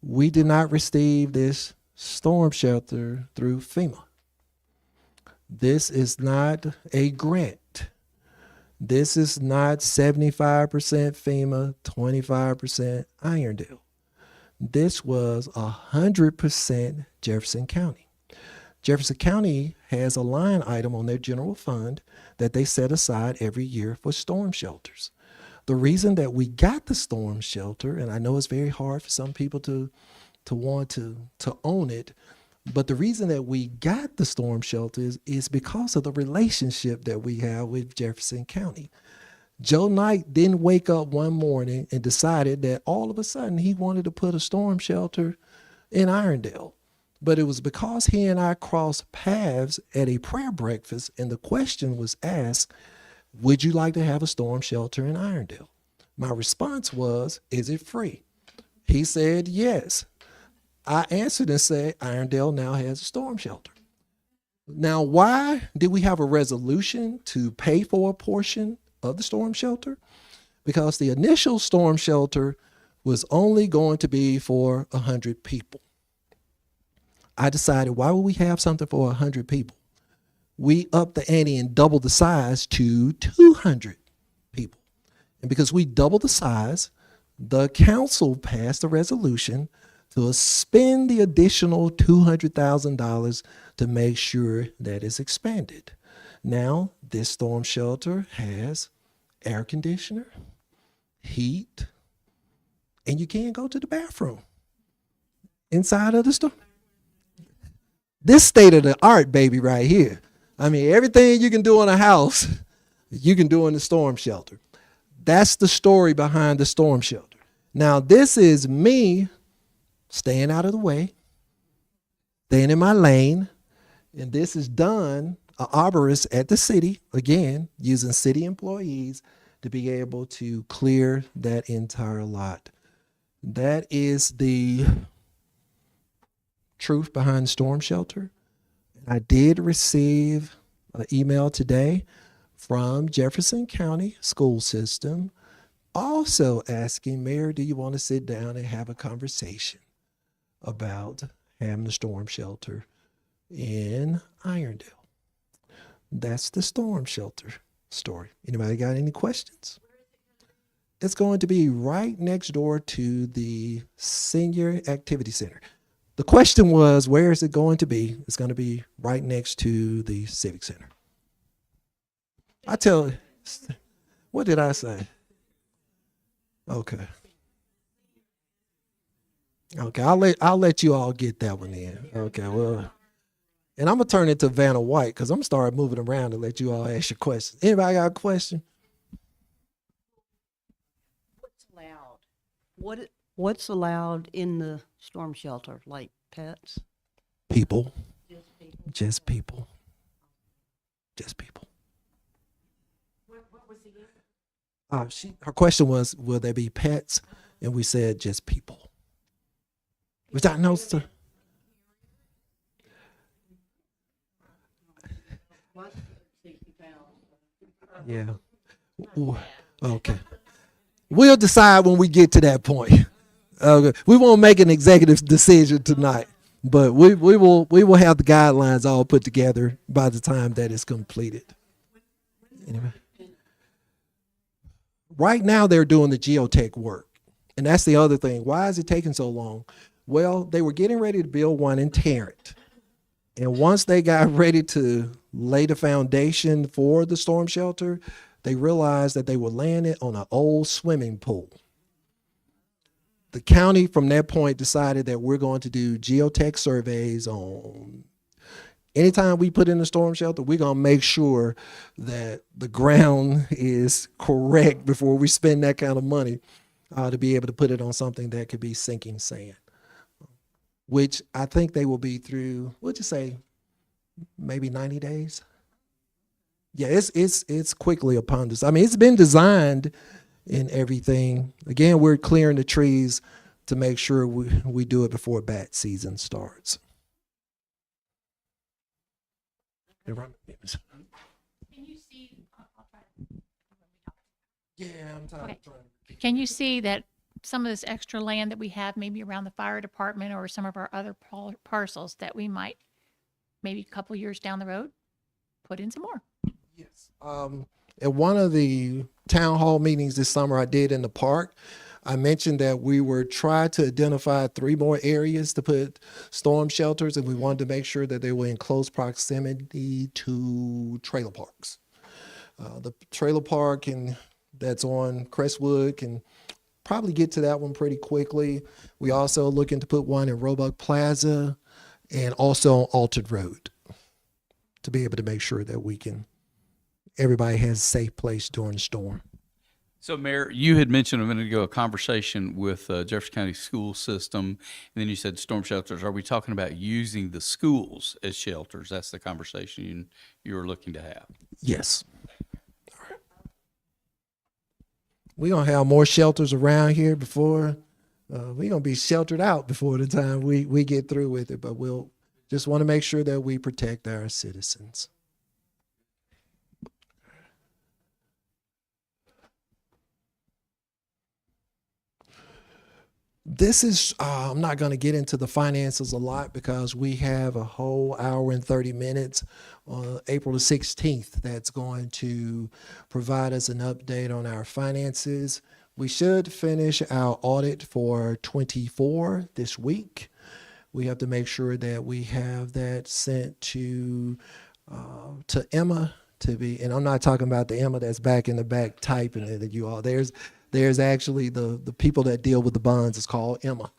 we did not receive this storm shelter through FEMA. This is not a grant. This is not 75% FEMA, 25% Irondale. This was 100% Jefferson County. Jefferson County has a line item on their general fund that they set aside every year for storm shelters. The reason that we got the storm shelter, and I know it's very hard for some people to want to own it, but the reason that we got the storm shelter is because of the relationship that we have with Jefferson County. Joe Knight didn't wake up one morning and decided that all of a sudden he wanted to put a storm shelter in Irondale. But it was because he and I crossed paths at a prayer breakfast, and the question was asked, would you like to have a storm shelter in Irondale? My response was, is it free? He said yes. I answered and said, Irondale now has a storm shelter. Now, why did we have a resolution to pay for a portion of the storm shelter? Because the initial storm shelter was only going to be for 100 people. I decided, why would we have something for 100 people? We upped the ante and doubled the size to 200 people. And because we doubled the size, the council passed a resolution to spend the additional $200,000 to make sure that it's expanded. Now, this storm shelter has air conditioner, heat, and you can't go to the bathroom inside of the store. This state of the art, baby, right here. I mean, everything you can do in a house, you can do in the storm shelter. That's the story behind the storm shelter. Now, this is me staying out of the way, staying in my lane, and this is done, an arborist at the city, again, using city employees to be able to clear that entire lot. That is the truth behind storm shelter. I did receive an email today from Jefferson County School System also asking, Mayor, do you want to sit down and have a conversation about having the storm shelter in Irondale? That's the storm shelter story. Anybody got any questions? It's going to be right next door to the Senior Activity Center. The question was, where is it going to be? It's going to be right next to the Civic Center. What did I say? Okay. Okay, I'll let you all get that one in. Okay, well, and I'm gonna turn it to Vanna White because I'm gonna start moving around to let you all ask your questions. Anybody got a question? What's allowed? What's allowed in the storm shelter, like pets? People, Just people. just people, just people. What was the answer? Her question was, will there be pets? And we said just people. Which I know. What? 60 pounds. Yeah. Ooh, okay. We'll decide when we get to that point. We won't make an executive decision tonight, but we will have the guidelines all put together by the time that is completed. Anyway. Right now they're doing the geotech work. And that's the other thing. Why is it taking so long? Well, they were getting ready to build one in Tarrant. And once they got ready to lay the foundation for the storm shelter, they realized that they were landing on an old swimming pool. The county from that point decided that we're going to do geotech surveys on anytime we put in a storm shelter. We're going to make sure that the ground is correct before we spend that kind of money to be able to put it on something that could be sinking sand, which I think they will be through, we'll just say maybe 90 days. Yeah, it's quickly upon us. I mean, it's been designed and everything. Again, we're clearing the trees to make sure we do it before bat season starts. Can you see, I'll try Yeah, I'm tired Okay. of trying to. Can you see that some of this extra land that we have, maybe around the fire department or some of our other parcels, that we might, maybe a couple years down the road, put in some more? Yes. At one of the town hall meetings this summer I did in the park, I mentioned that we were trying to identify 3 more areas to put storm shelters, and we wanted to make sure that they were in close proximity to trailer parks. The trailer park that's on Crestwood can probably get to that one pretty quickly. We also looking to put one in Roebuck Plaza and also on Altered Road to be able to make sure that everybody has a safe place during the storm. So, Mayor, you had mentioned a minute ago a conversation with Jefferson County school system, and then you said storm shelters. Are we talking about using the schools as shelters? That's the conversation you were looking to have. Yes. We're going to have more shelters around here before, we're going to be sheltered out before the time we get through with it, but we'll just want to make sure that we protect our citizens. This is, I'm not going to get into the finances a lot because we have a whole hour and 30 minutes on April the 16th that's going to provide us an update on our finances. We should finish our audit for 24 this week. We have to make sure that we have that sent to Emma to be, and I'm not talking about the Emma that's back in the back typing it at you all. There's actually the people that deal with the bonds. It's called Emma.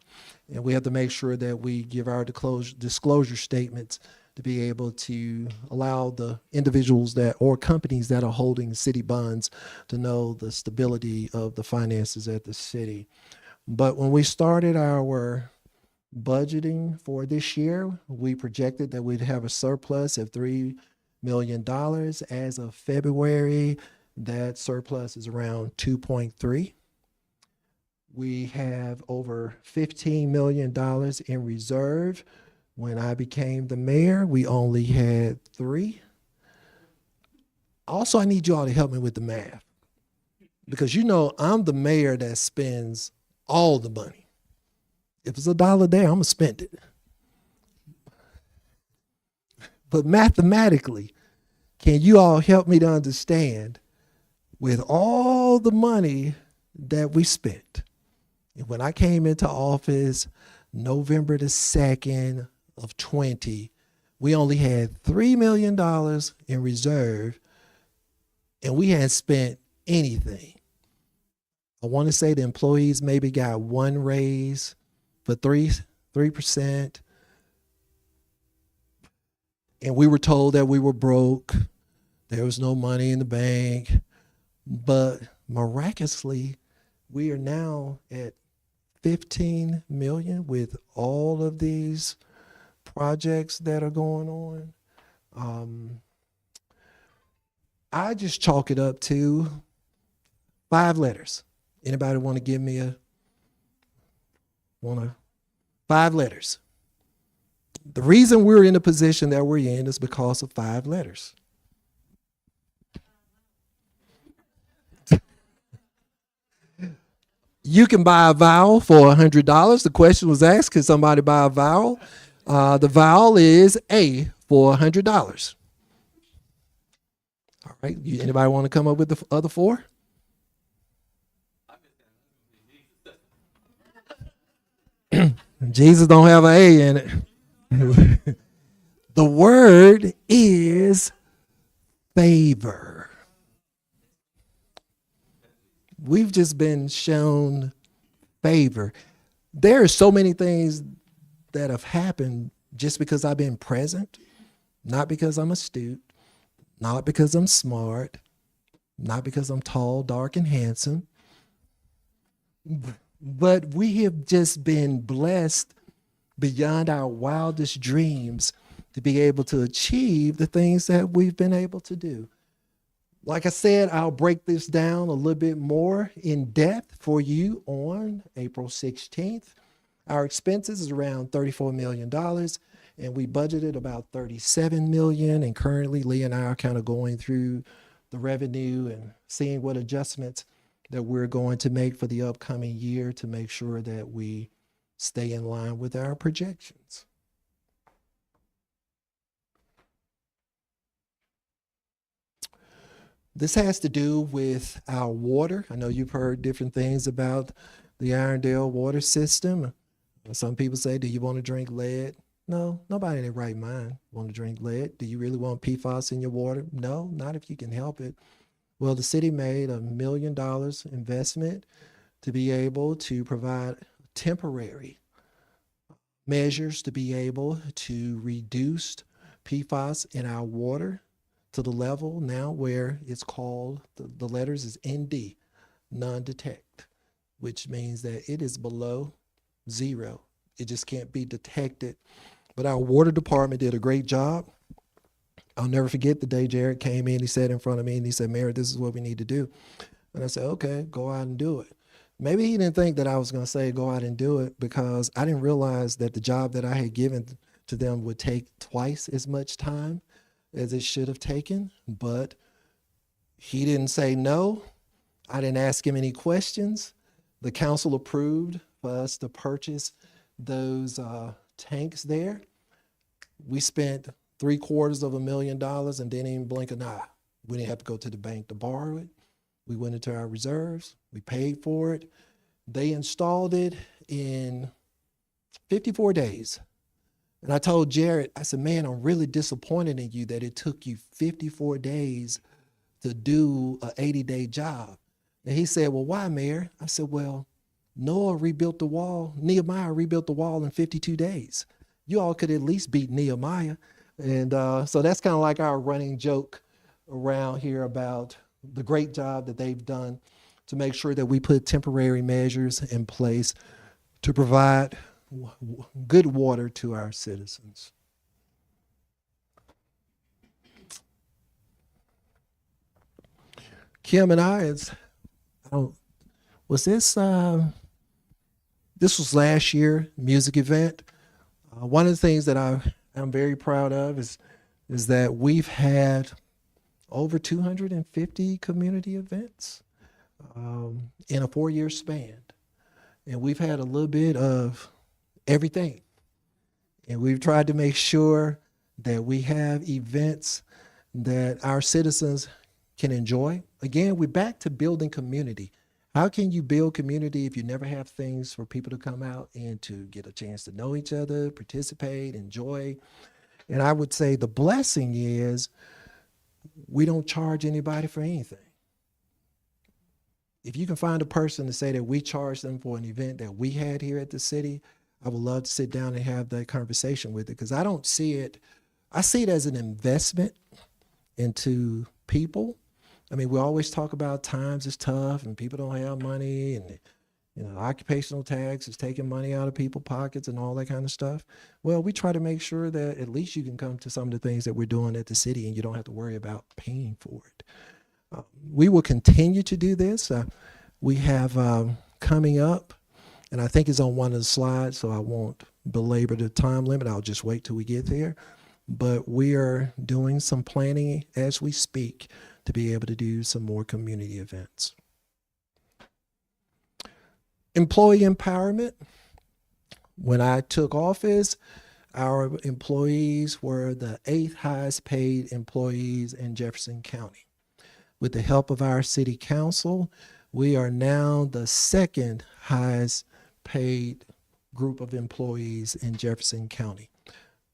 And we have to make sure that we give our disclosure statements to be able to allow the individuals or companies that are holding city bonds to know the stability of the finances at the city. But when we started our budgeting for this year, we projected that we'd have a surplus of $3 million. As of February, that surplus is around 2.3. We have over $15 million in reserve. When I became the mayor, we only had 3. Also, I need you all to help me with the math because I'm the mayor that spends all the money. If it's $1 there, I'm gonna spend it. But mathematically, can you all help me to understand with all the money that we spent? And when I came into office November the 2nd of 20, we only had $3 million in reserve and we hadn't spent anything. I want to say the employees maybe got 1 raise for 3%. And we were told that we were broke. There was no money in the bank. But miraculously, we are now at 15 million with all of these projects that are going on. I just chalk it up to 5 letters. Anybody want to give me 5 letters? The reason we're in the position that we're in is because of 5 letters. You can buy a vowel for $100. The question was asked, can somebody buy a vowel? The vowel is A for $100. All right. Anybody want to come up with the other 4? Jesus don't have an A in it. The word is favor. we've just been shown favor. There are so many things that have happened just because I've been present, not because I'm astute, not because I'm smart, not because I'm tall, dark, and handsome, but we have just been blessed beyond our wildest dreams to be able to achieve the things that we've been able to do. Like I said, I'll break this down a little bit more in depth for you on April 16th. Our expenses is around $34 million, and we budgeted about $37 million. And currently, Lee and I are kind of going through the revenue and seeing what adjustments that we're going to make for the upcoming year to make sure that we stay in line with our projections. This has to do with our water. I know you've heard different things about the Irondale water system. Some people say, do you want to drink lead? No, nobody in their right mind want to drink lead. Do you really want PFAS in your water? No, not if you can help it. Well, the city made $1 million investment to be able to provide temporary measures to be able to reduce PFAS in our water to the level now where it's called, the letters is ND, non-detect, which means that it is below zero. It just can't be detected. But our water department did a great job. I'll never forget the day Jared came in, he sat in front of me and he said, Mayor, this is what we need to do. And I said, okay, go out and do it. Maybe he didn't think that I was going to say go out and do it because I didn't realize that the job that I had given to them would take twice as much time as it should have taken. But he didn't say no. I didn't ask him any questions. The council approved for us to purchase those tanks there. We spent $750,000 and didn't even blink an eye. We didn't have to go to the bank to borrow it. We went into our reserves. We paid for it. They installed it in 54 days. And I told Jared, I said, man, I'm really disappointed in you that it took you 54 days to do an 80-day job. And he said, well, why, Mayor? I said, well, Nehemiah rebuilt the wall in 52 days. You all could at least beat Nehemiah. And so that's kind of like our running joke around here about the great job that they've done to make sure that we put temporary measures in place to provide good water to our citizens. Kim and I, was this was last year music event. One of the things that I'm very proud of is that we've had over 250 community events in a 4-year span. And we've had a little bit of everything. And we've tried to make sure that we have events that our citizens can enjoy. Again, we're back to building community. How can you build community if you never have things for people to come out and to get a chance to know each other, participate, enjoy? And I would say the blessing is we don't charge anybody for anything. If you can find a person to say that we charge them for an event that we had here at the city, I would love to sit down and have that conversation with it, because I don't see it, I see it as an investment into people. I mean, we always talk about times is tough and people don't have money, and occupational tax is taking money out of people's pockets and all that kind of stuff. Well, we try to make sure that at least you can come to some of the things that we're doing at the city and you don't have to worry about paying for it. We will continue to do this. We have coming up, and I think it's on one of the slides, so I won't belabor the time limit. I'll just wait till we get there. But we are doing some planning as we speak to be able to do some more community events. Employee empowerment. When I took office, our employees were the 8th highest paid employees in Jefferson County. With the help of our city council, we are now the 2nd highest paid group of employees in Jefferson County.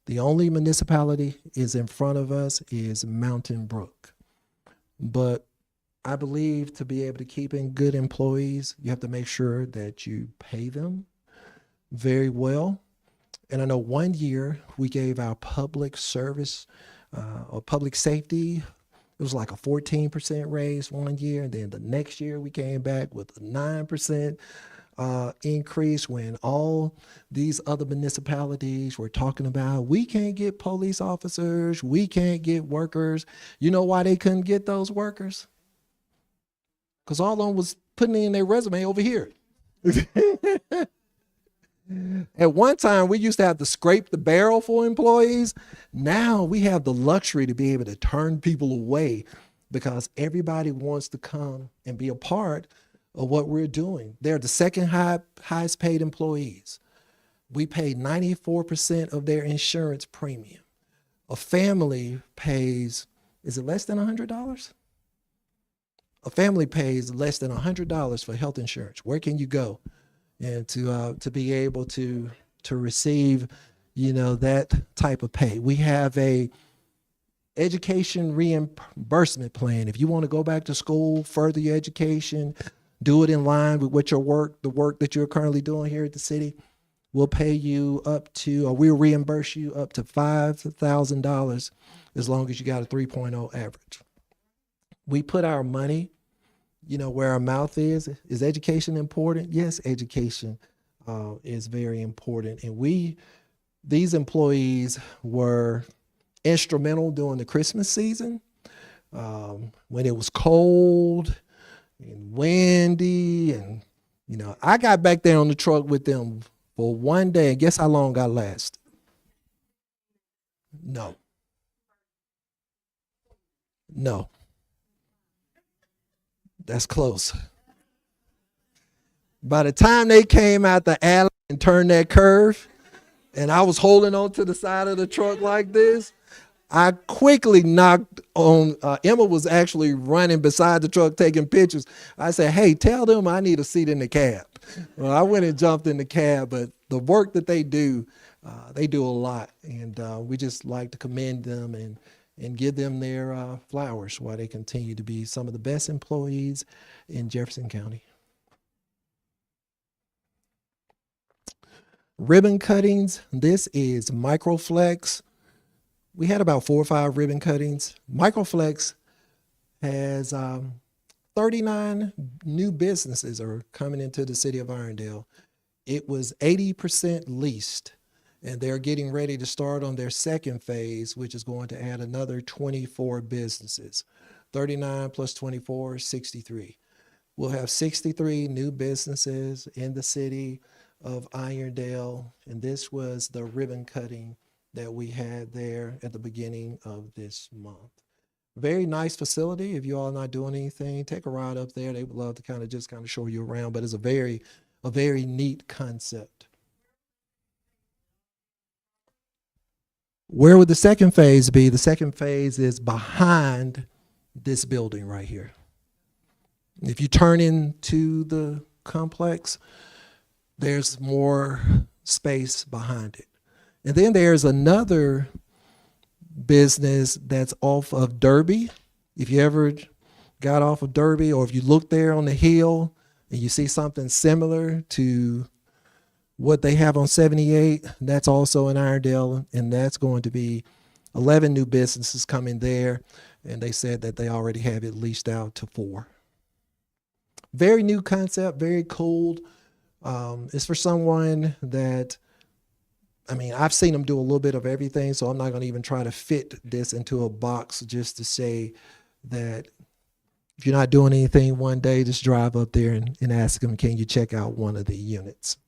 The only municipality is in front of us is Mountain Brook. But I believe to be able to keep in good employees, you have to make sure that you pay them very well. And I know one year we gave our public service or public safety, it was like a 14% raise one year. And then the next year we came back with a 9% increase when all these other municipalities were talking about we can't get police officers, we can't get workers. You know why they couldn't get those workers? Because all of them was putting in their resume over here. At one time, we used to have to scrape the barrel for employees. Now we have the luxury to be able to turn people away because everybody wants to come and be a part of what we're doing. They're the second highest paid employees. We pay 94% of their insurance premium. A family pays, is it less than $100? A family pays less than $100 for health insurance. Where can you go? And to be able to receive, that type of pay. We have a education reimbursement plan. If you want to go back to school, further your education, do it in line with what the work that you're currently doing here at the city, we'll pay you or we'll reimburse you up to $5,000 as long as you got a 3.0 average. We put our money where our mouth is. Is education important? Yes, education is very important. And these employees were instrumental during the Christmas season when it was cold and windy. And, I got back there on the truck with them for one day. And guess how long I lasted? No. That's close. By the time they came out the alley and turned that curve, and I was holding on to the side of the truck like this, I quickly knocked on, Emma was actually running beside the truck taking pictures. I said, hey, tell them I need a seat in the cab. Well, I went and jumped in the cab, but the work that they do a lot. And we just like to commend them and give them their flowers while they continue to be some of the best employees in Jefferson County. Ribbon cuttings. This is Microflex. We had about 4 or 5 ribbon cuttings. Microflex has 39 new businesses are coming into the city of Irondale. It was 80% leased. And they're getting ready to start on their second phase, which is going to add another 24 businesses. 39 plus 24, 63. We'll have 63 new businesses in the city of Irondale. And this was the ribbon cutting that we had there at the beginning of this month. Very nice facility. If you all are not doing anything, take a ride up there. They would love to kind of show you around, but it's a very neat concept. Where would the second phase be? The second phase is behind this building right here. If you turn into the complex, there's more space behind it. And then there's another business that's off of Derby. If you ever got off of Derby, or if you look there on the hill and you see something similar to what they have on 78, that's also in Irondale, and that's going to be 11 new businesses coming there, and they said that they already have it leased out to 4. Very new concept, very cool. It's for someone that, I've seen them do a little bit of everything, so I'm not going to even try to fit this into a box just to say that if you're not doing anything one day, just drive up there and ask them, can you check out one of the units?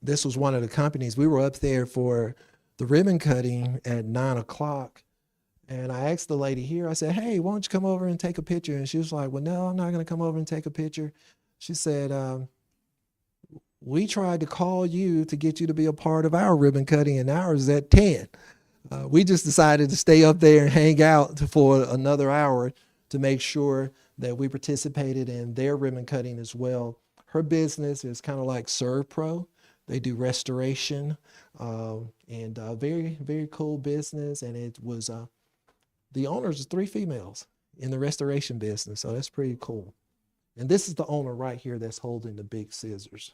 This was one of the companies. We were up there for the ribbon cutting at 9 o'clock. And I asked the lady here, I said, hey, why don't you come over and take a picture? And she was like, well, no, I'm not going to come over and take a picture. She said, we tried to call you to get you to be a part of our ribbon cutting, and ours is at 10. We just decided to stay up there and hang out for another hour to make sure that we participated in their ribbon cutting as well. Her business is kind of like ServPro. They do restoration, and very, very cool business. And it was The owners are 3 females in the restoration business, so that's pretty cool. And this is the owner right here that's holding the big scissors.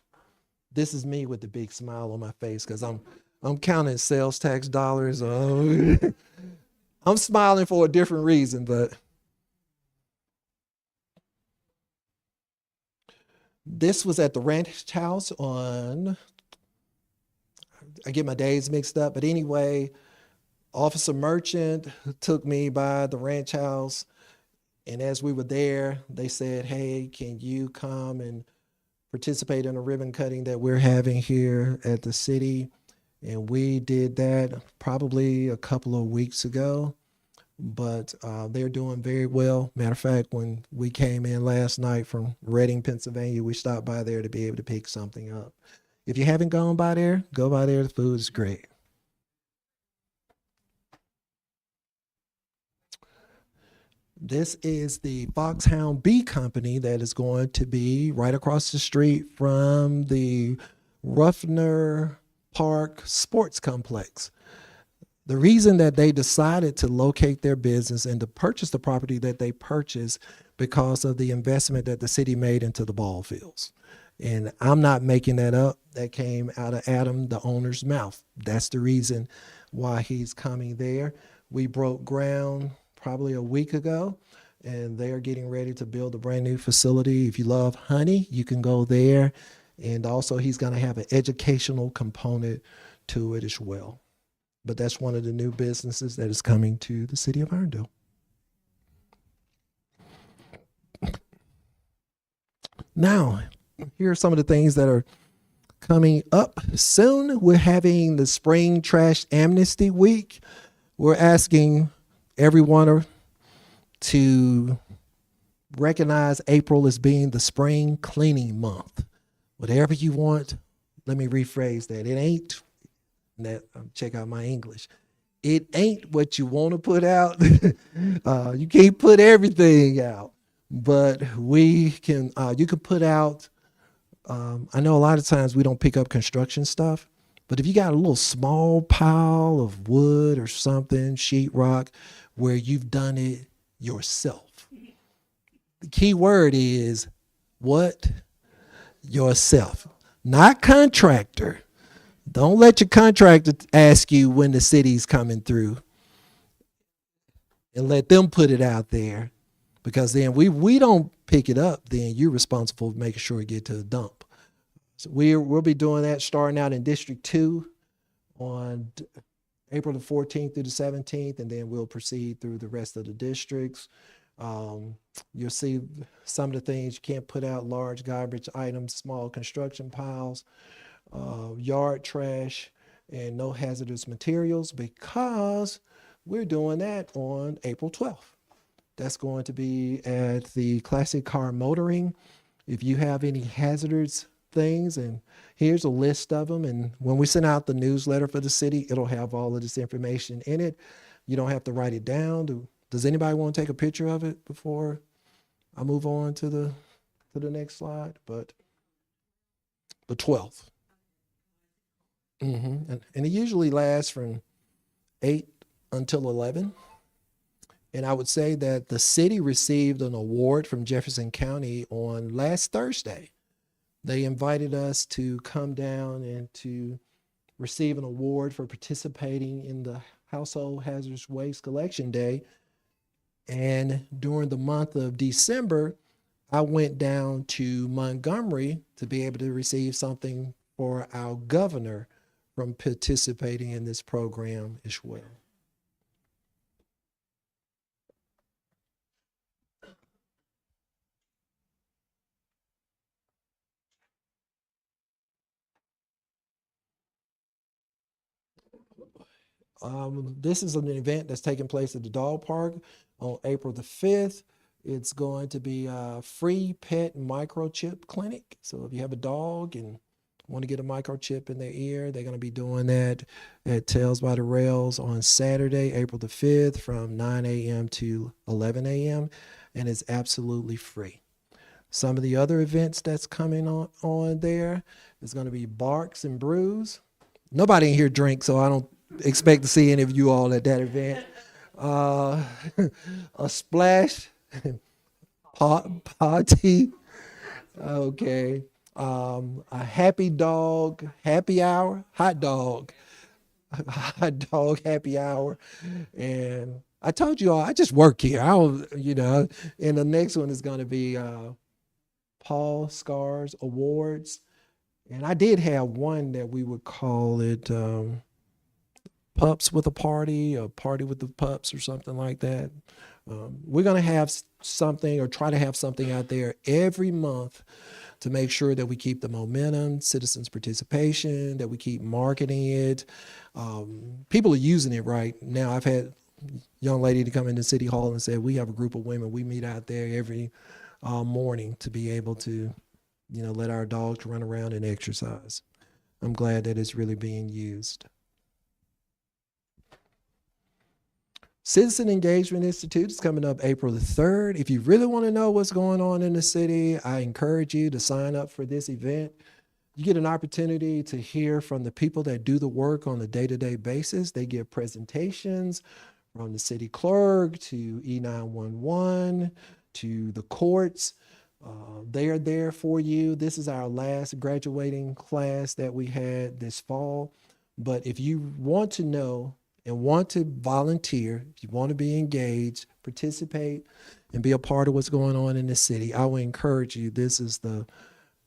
This is me with the big smile on my face because I'm counting sales tax dollars. I'm smiling for a different reason, but this was at the ranch house on, I get my days mixed up, but anyway, Officer Merchant took me by the ranch house, and as we were there, they said, hey, can you come and participate in a ribbon cutting that we're having here at the city? And we did that probably a couple of weeks ago, but they're doing very well. Matter of fact, when we came in last night from Reading, Pennsylvania, we stopped by there to be able to pick something up. If you haven't gone by there, go by there. The food is great. This is the Foxhound Bee Company that is going to be right across the street from the Ruffner Park Sports Complex. The reason that they decided to locate their business and to purchase the property that they purchased because of the investment that the city made into the ball fields. And I'm not making that up. That came out of Adam, the owner's mouth. That's the reason why he's coming there. We broke ground probably a week ago, and they're getting ready to build a brand new facility. If you love honey, you can go there. And also he's going to have an educational component to it as well. But that's one of the new businesses that is coming to the city of Irondale. Now, here are some of the things that are coming up soon. We're having the Spring Trash Amnesty Week. We're asking everyone to recognize April as being the spring cleaning month. Whatever you want, let me rephrase that. It ain't that, check out my English. It ain't what you want to put out. You can't put everything out, but we can. You can put out. I know a lot of times we don't pick up construction stuff, but if you got a little small pile of wood or something, sheetrock, where you've done it yourself. The key word is what? Yourself, not contractor. Don't let your contractor ask you when the city's coming through, and let them put it out there, because then we don't pick it up, then you're responsible for making sure it get to the dump. So we'll be doing that starting out in District 2 on April the 14th through the 17th, and then we'll proceed through the rest of the districts. You'll see some of the things you can't put out: large garbage items, small construction piles, yard trash, and no hazardous materials, because we're doing that on April 12th. That's going to be at the Classic Car Motoring. If you have any hazardous things, and here's a list of them, and when we send out the newsletter for the city, it'll have all of this information in it. You don't have to write it down. Does anybody want to take a picture of it before I move on to the next slide? But the 12th. And it usually lasts from 8 until 11. And I would say that the city received an award from Jefferson County on last Thursday. They invited us to come down and to receive an award for participating in the Household Hazardous Waste Collection Day. And during the month of December, I went down to Montgomery to be able to receive something for our governor from participating in this program as well. This is an event that's taking place at the dog park on April the 5th. It's going to be a free pet microchip clinic. So if you have a dog and want to get a microchip in their ear, they're going to be doing that at Tales by the Rails on Saturday, April the 5th from 9 a.m. to 11 a.m. And it's absolutely free. Some of the other events that's coming on there is going to be Barks and Brews. Nobody in here drinks, so I don't expect to see any of you all at that event. uh, a splash party. Okay. A happy dog happy hour, hot dog, hot dog happy hour. And I told you all, I just work here. I don't, and the next one is going to be Paul Scars Awards. And I did have one that we would call it Pups with a Party, or Party with the Pups, or something like that. We're going to have something, or try to have something out there every month to make sure that we keep the momentum, citizens' participation, that we keep marketing it. People are using it right now. I've had a young lady to come into City Hall and say, we have a group of women, we meet out there every morning to be able to, let our dogs run around and exercise. I'm glad that it's really being used. Citizen Engagement Institute is coming up April the 3rd. If you really want to know what's going on in the city, I encourage you to sign up for this event. You get an opportunity to hear from the people that do the work on a day-to-day basis. They give presentations from the city clerk to E911 to the courts. They are there for you. This is our last graduating class that we had this fall. But if you want to know and want to volunteer, if you want to be engaged, participate, and be a part of what's going on in the city, I would encourage you. This is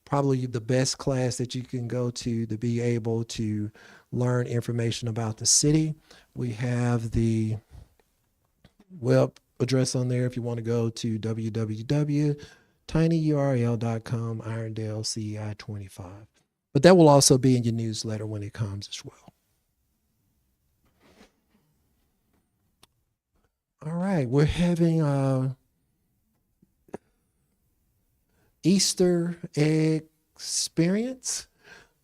probably the best class that you can go to be able to learn information about the city. We have the web address on there if you want to go to www.tinyurl.com, Irondale CEI 25. But that will also be in your newsletter when it comes as well. All right, we're having Easter egg experience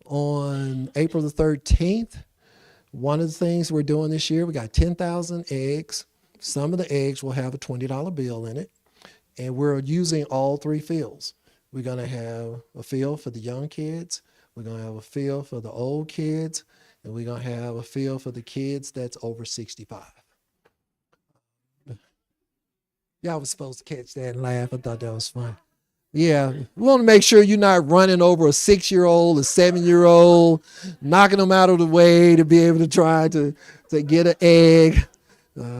on April the 13th. One of the things we're doing this year, we got 10,000 eggs. Some of the eggs will have a $20 bill in it. And we're using all three fields. We're going to have a field for the young kids. We're going to have a field for the old kids. And we're going to have a field for the kids that's over 65. Y'all was supposed to catch that and laugh. I thought that was fun. Yeah, we want to make sure you're not running over a 6-year-old, a 7-year-old, knocking them out of the way to be able to try to get an egg,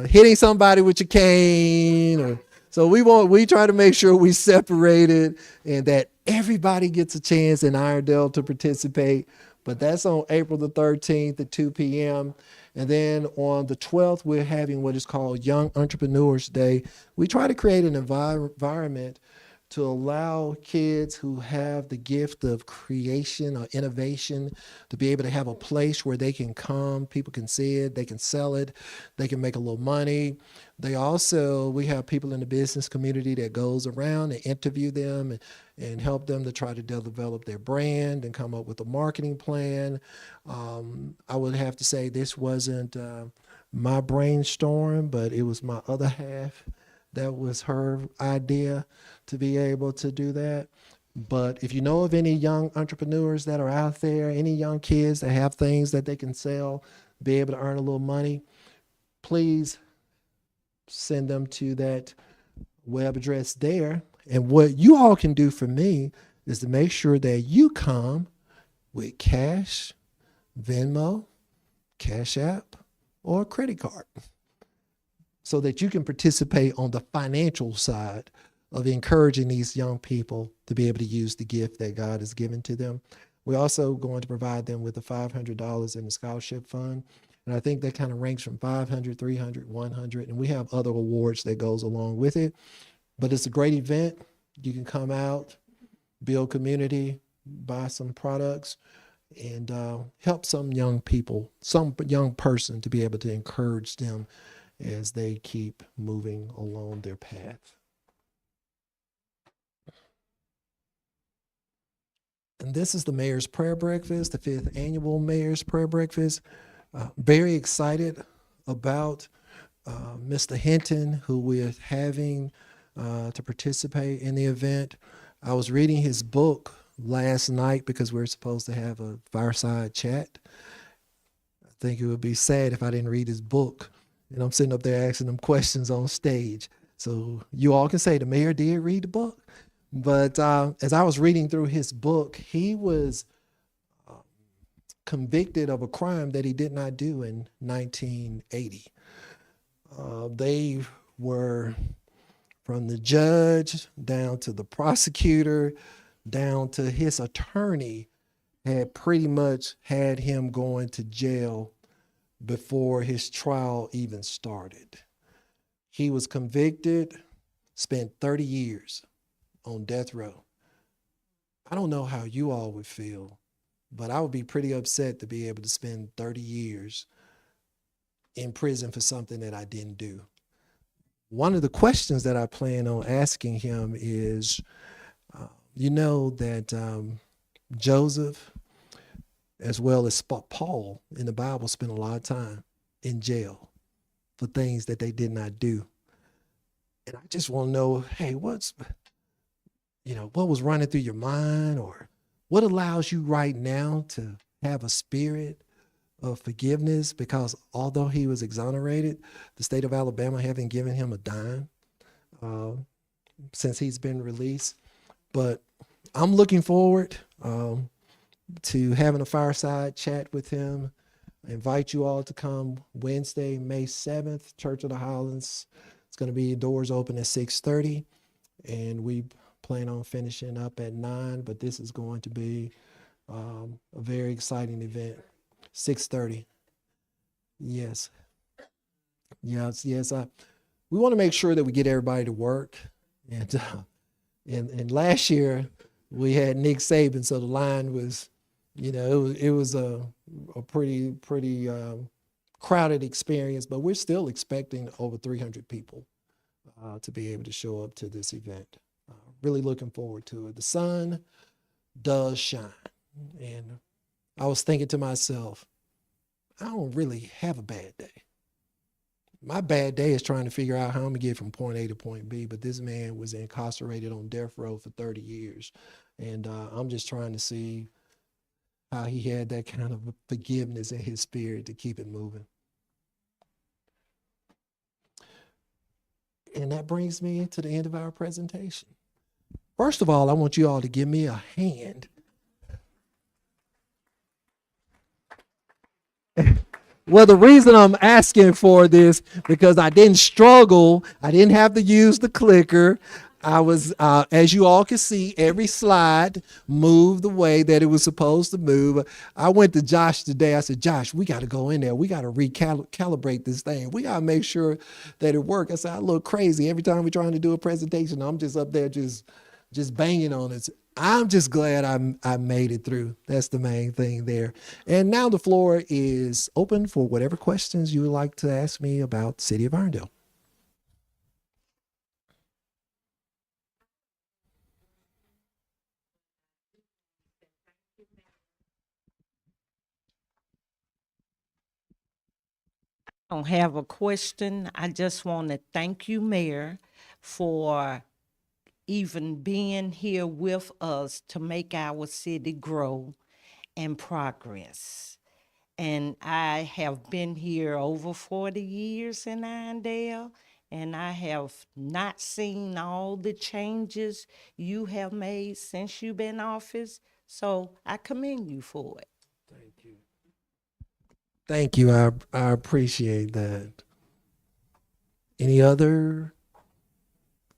hitting somebody with your cane. So we try to make sure we separate it and that everybody gets a chance in Irondale to participate. But that's on April the 13th at 2 p.m. And then on the 12th, we're having what is called Young Entrepreneurs Day. We try to create an environment to allow kids who have the gift of creation or innovation to be able to have a place where they can come, people can see it, they can sell it, they can make a little money. We have people in the business community that goes around and interview them and help them to try to develop their brand and come up with a marketing plan. I would have to say this wasn't my brainstorm, but it was my other half. That was her idea to be able to do that. But if you know of any young entrepreneurs that are out there, any young kids that have things that they can sell, be able to earn a little money, please send them to that web address there. And what you all can do for me is to make sure that you come with cash, Venmo, Cash App, or a credit card, so that you can participate on the financial side of encouraging these young people to be able to use the gift that God has given to them. We're also going to provide them with the $500 in the scholarship fund. And I think that kind of ranks from 500, 300, 100. And we have other awards that goes along with it. But it's a great event. You can come out, build community, buy some products, and help some young people, some young person to be able to encourage them as they keep moving along their path. And this is the Mayor's Prayer Breakfast, the 5th annual Mayor's Prayer Breakfast. Very excited about Mr. Hinton, who we're having to participate in the event. I was reading his book last night because we're supposed to have a fireside chat. I think it would be sad if I didn't read his book. and I'm sitting up there asking them questions on stage. So you all can say the mayor did read the book. But as I was reading through his book, he was convicted of a crime that he did not do in 1980. They were from the judge down to the prosecutor, down to his attorney, had pretty much had him going to jail before his trial even started. He was convicted, spent 30 years on death row. I don't know how you all would feel, but I would be pretty upset to be able to spend 30 years in prison for something that I didn't do. One of the questions that I plan on asking him is, you know that Joseph, as well as Paul in the Bible, spent a lot of time in jail for things that they did not do. And I just want to know, hey, what was running through your mind, or what allows you right now to have a spirit of forgiveness? Because although he was exonerated, the state of Alabama haven't given him a dime since he's been released. But I'm looking forward to having a fireside chat with him. I invite you all to come Wednesday, May 7th, Church of the Highlands. It's going to be doors open at 6:30, and we plan on finishing up at 9, but this is going to be a very exciting event. 6:30. Yes. We want to make sure that we get everybody to work. And last year we had Nick Saban, so the line was, it was a pretty crowded experience, but we're still expecting over 300 people to be able to show up to this event. Really looking forward to it. The sun does shine. And I was thinking to myself, I don't really have a bad day. My bad day is trying to figure out how I'm going to get from point A to point B, but this man was incarcerated on death row for 30 years. And I'm just trying to see how he had that kind of forgiveness in his spirit to keep it moving. And that brings me to the end of our presentation. First of all, I want you all to give me a hand. Well, the reason I'm asking for this, because I didn't struggle. I didn't have to use the clicker. I was, as you all can see, every slide moved the way that it was supposed to move. I went to Josh today. I said, Josh, we got to go in there. We got to recalibrate this thing. We got to make sure that it works. I said, I look crazy. Every time we're trying to do a presentation, I'm just up there just banging on it. I'm just glad I made it through. That's the main thing there. And now the floor is open for whatever questions you would like to ask me about the city of Irondale. I don't have a question. I just want to thank you, Mayor, for even being here with us to make our city grow and progress. And I have been here over 40 years in Irondale, and I have not seen all the changes you have made since you've been in office. So I commend you for it. Thank you. Thank you. I appreciate that. Any other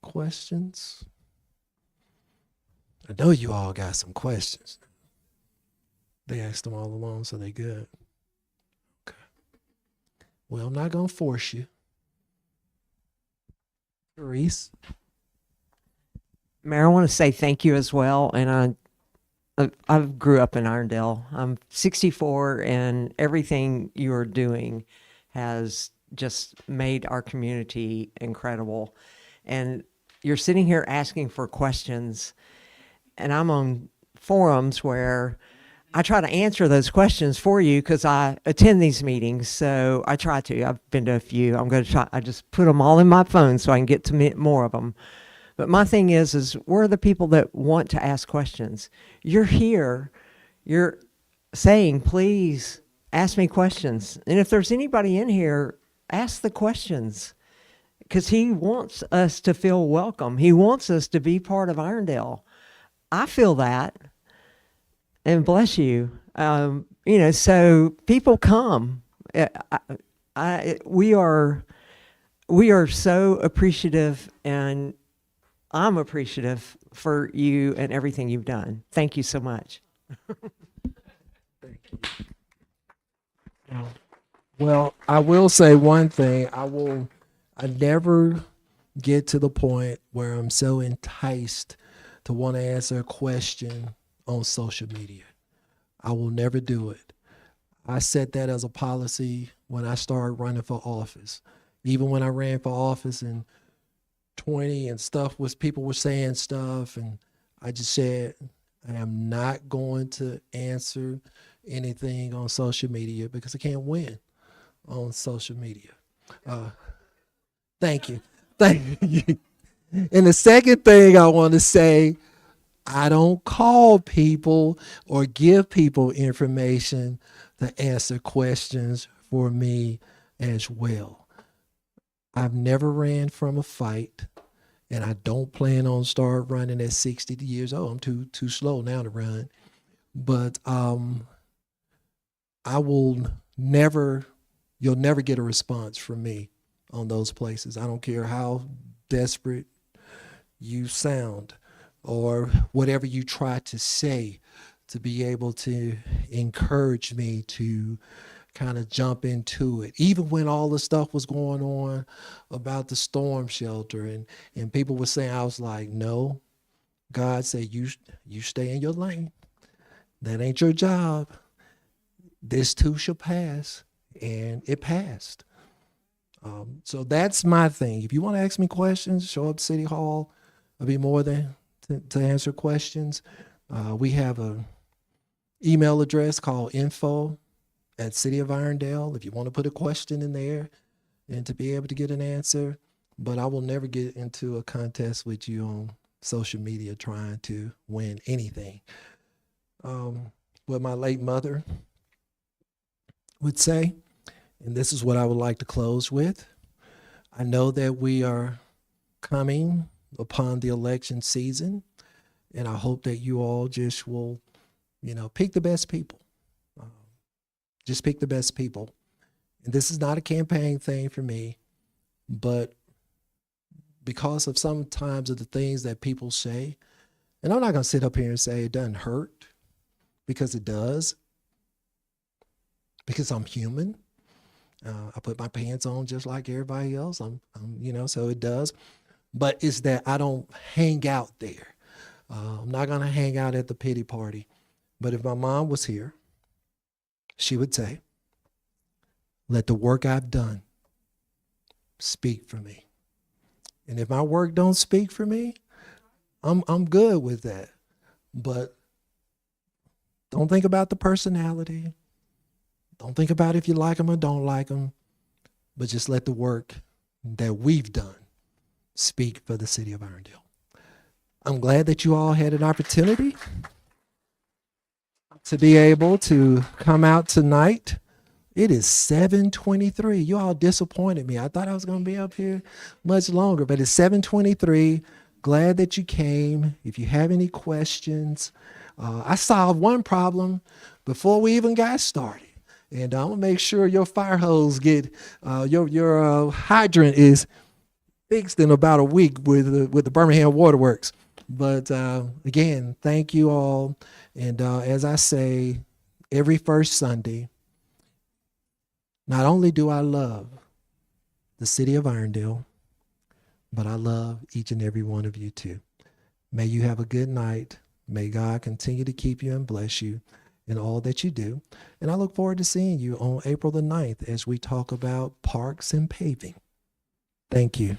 questions? I know you all got some questions. They asked them all along, so they good. Okay. Well, I'm not going to force you. Reese? Mayor, I want to say thank you as well. And I grew up in Irondale. I'm 64, and everything you are doing has just made our community incredible. And you're sitting here asking for questions, and I'm on forums where I try to answer those questions for you because I attend these meetings. So I try to. I've been to a few. I'm going to try. I just put them all in my phone so I can get to meet more of them. But my thing is we're the people that want to ask questions. You're here. You're saying, please ask me questions. And if there's anybody in here ask the questions because he wants us to feel welcome. He wants us to be part of Irondale. I feel that, and bless you. So people come. We are so appreciative, and I'm appreciative for you and everything you've done. Thank you so much. Well, I will say one thing. I never get to the point where I'm so enticed to want to answer a question on social media. I will never do it. I set that as a policy when I started running for office. Even when I ran for office in 20 and people were saying stuff, and I just said, I am not going to answer anything on social media because I can't win on social media. Thank you. Thank you. And the second thing I want to say, I don't call people or give people information to answer questions for me as well. I've never ran from a fight, and I don't plan on start running at 60 years old. I'm too slow now to run. But you'll never get a response from me on those places. I don't care how desperate you sound or whatever you try to say to be able to encourage me to kind of jump into it. Even when all the stuff was going on about the storm shelter and people were saying, I was like, no, God said, you stay in your lane. That ain't your job. This too shall pass. And it passed. So that's my thing. If you want to ask me questions, show up City Hall. I'll be more than to answer questions. We have a email address called info@City of Irondale if you want to put a question in there and to be able to get an answer. But I will never get into a contest with you on social media trying to win anything. What my late mother would say, and this is what I would like to close with. I know that we are coming upon the election season, and I hope that you all just will, pick the best people. Just pick the best people. And this is not a campaign thing for me, but because of sometimes of the things that people say, and I'm not going to sit up here and say it doesn't hurt, because it does, because I'm human. I put my pants on just like everybody else. I'm so it does. But it's that I don't hang out there. I'm not going to hang out at the pity party. But if my mom was here, she would say, let the work I've done speak for me. And if my work don't speak for me, I'm good with that. But don't think about the personality. Don't think about if you like them or don't like them, but just let the work that we've done speak for the city of Irondale. I'm glad that you all had an opportunity to be able to come out tonight. It is 7:23. You all disappointed me. I thought I was going to be up here much longer, but it's 7:23. Glad that you came. If you have any questions, I solved one problem before we even got started. And I'm gonna make sure your fire hose get your hydrant is fixed in about a week with the Birmingham Waterworks. But again, thank you all. And as I say, every first Sunday, not only do I love the city of Irondale, but I love each and every one of you too. May you have a good night. May God continue to keep you and bless you in all that you do. And I look forward to seeing you on April the 9th as we talk about parks and paving. Thank you.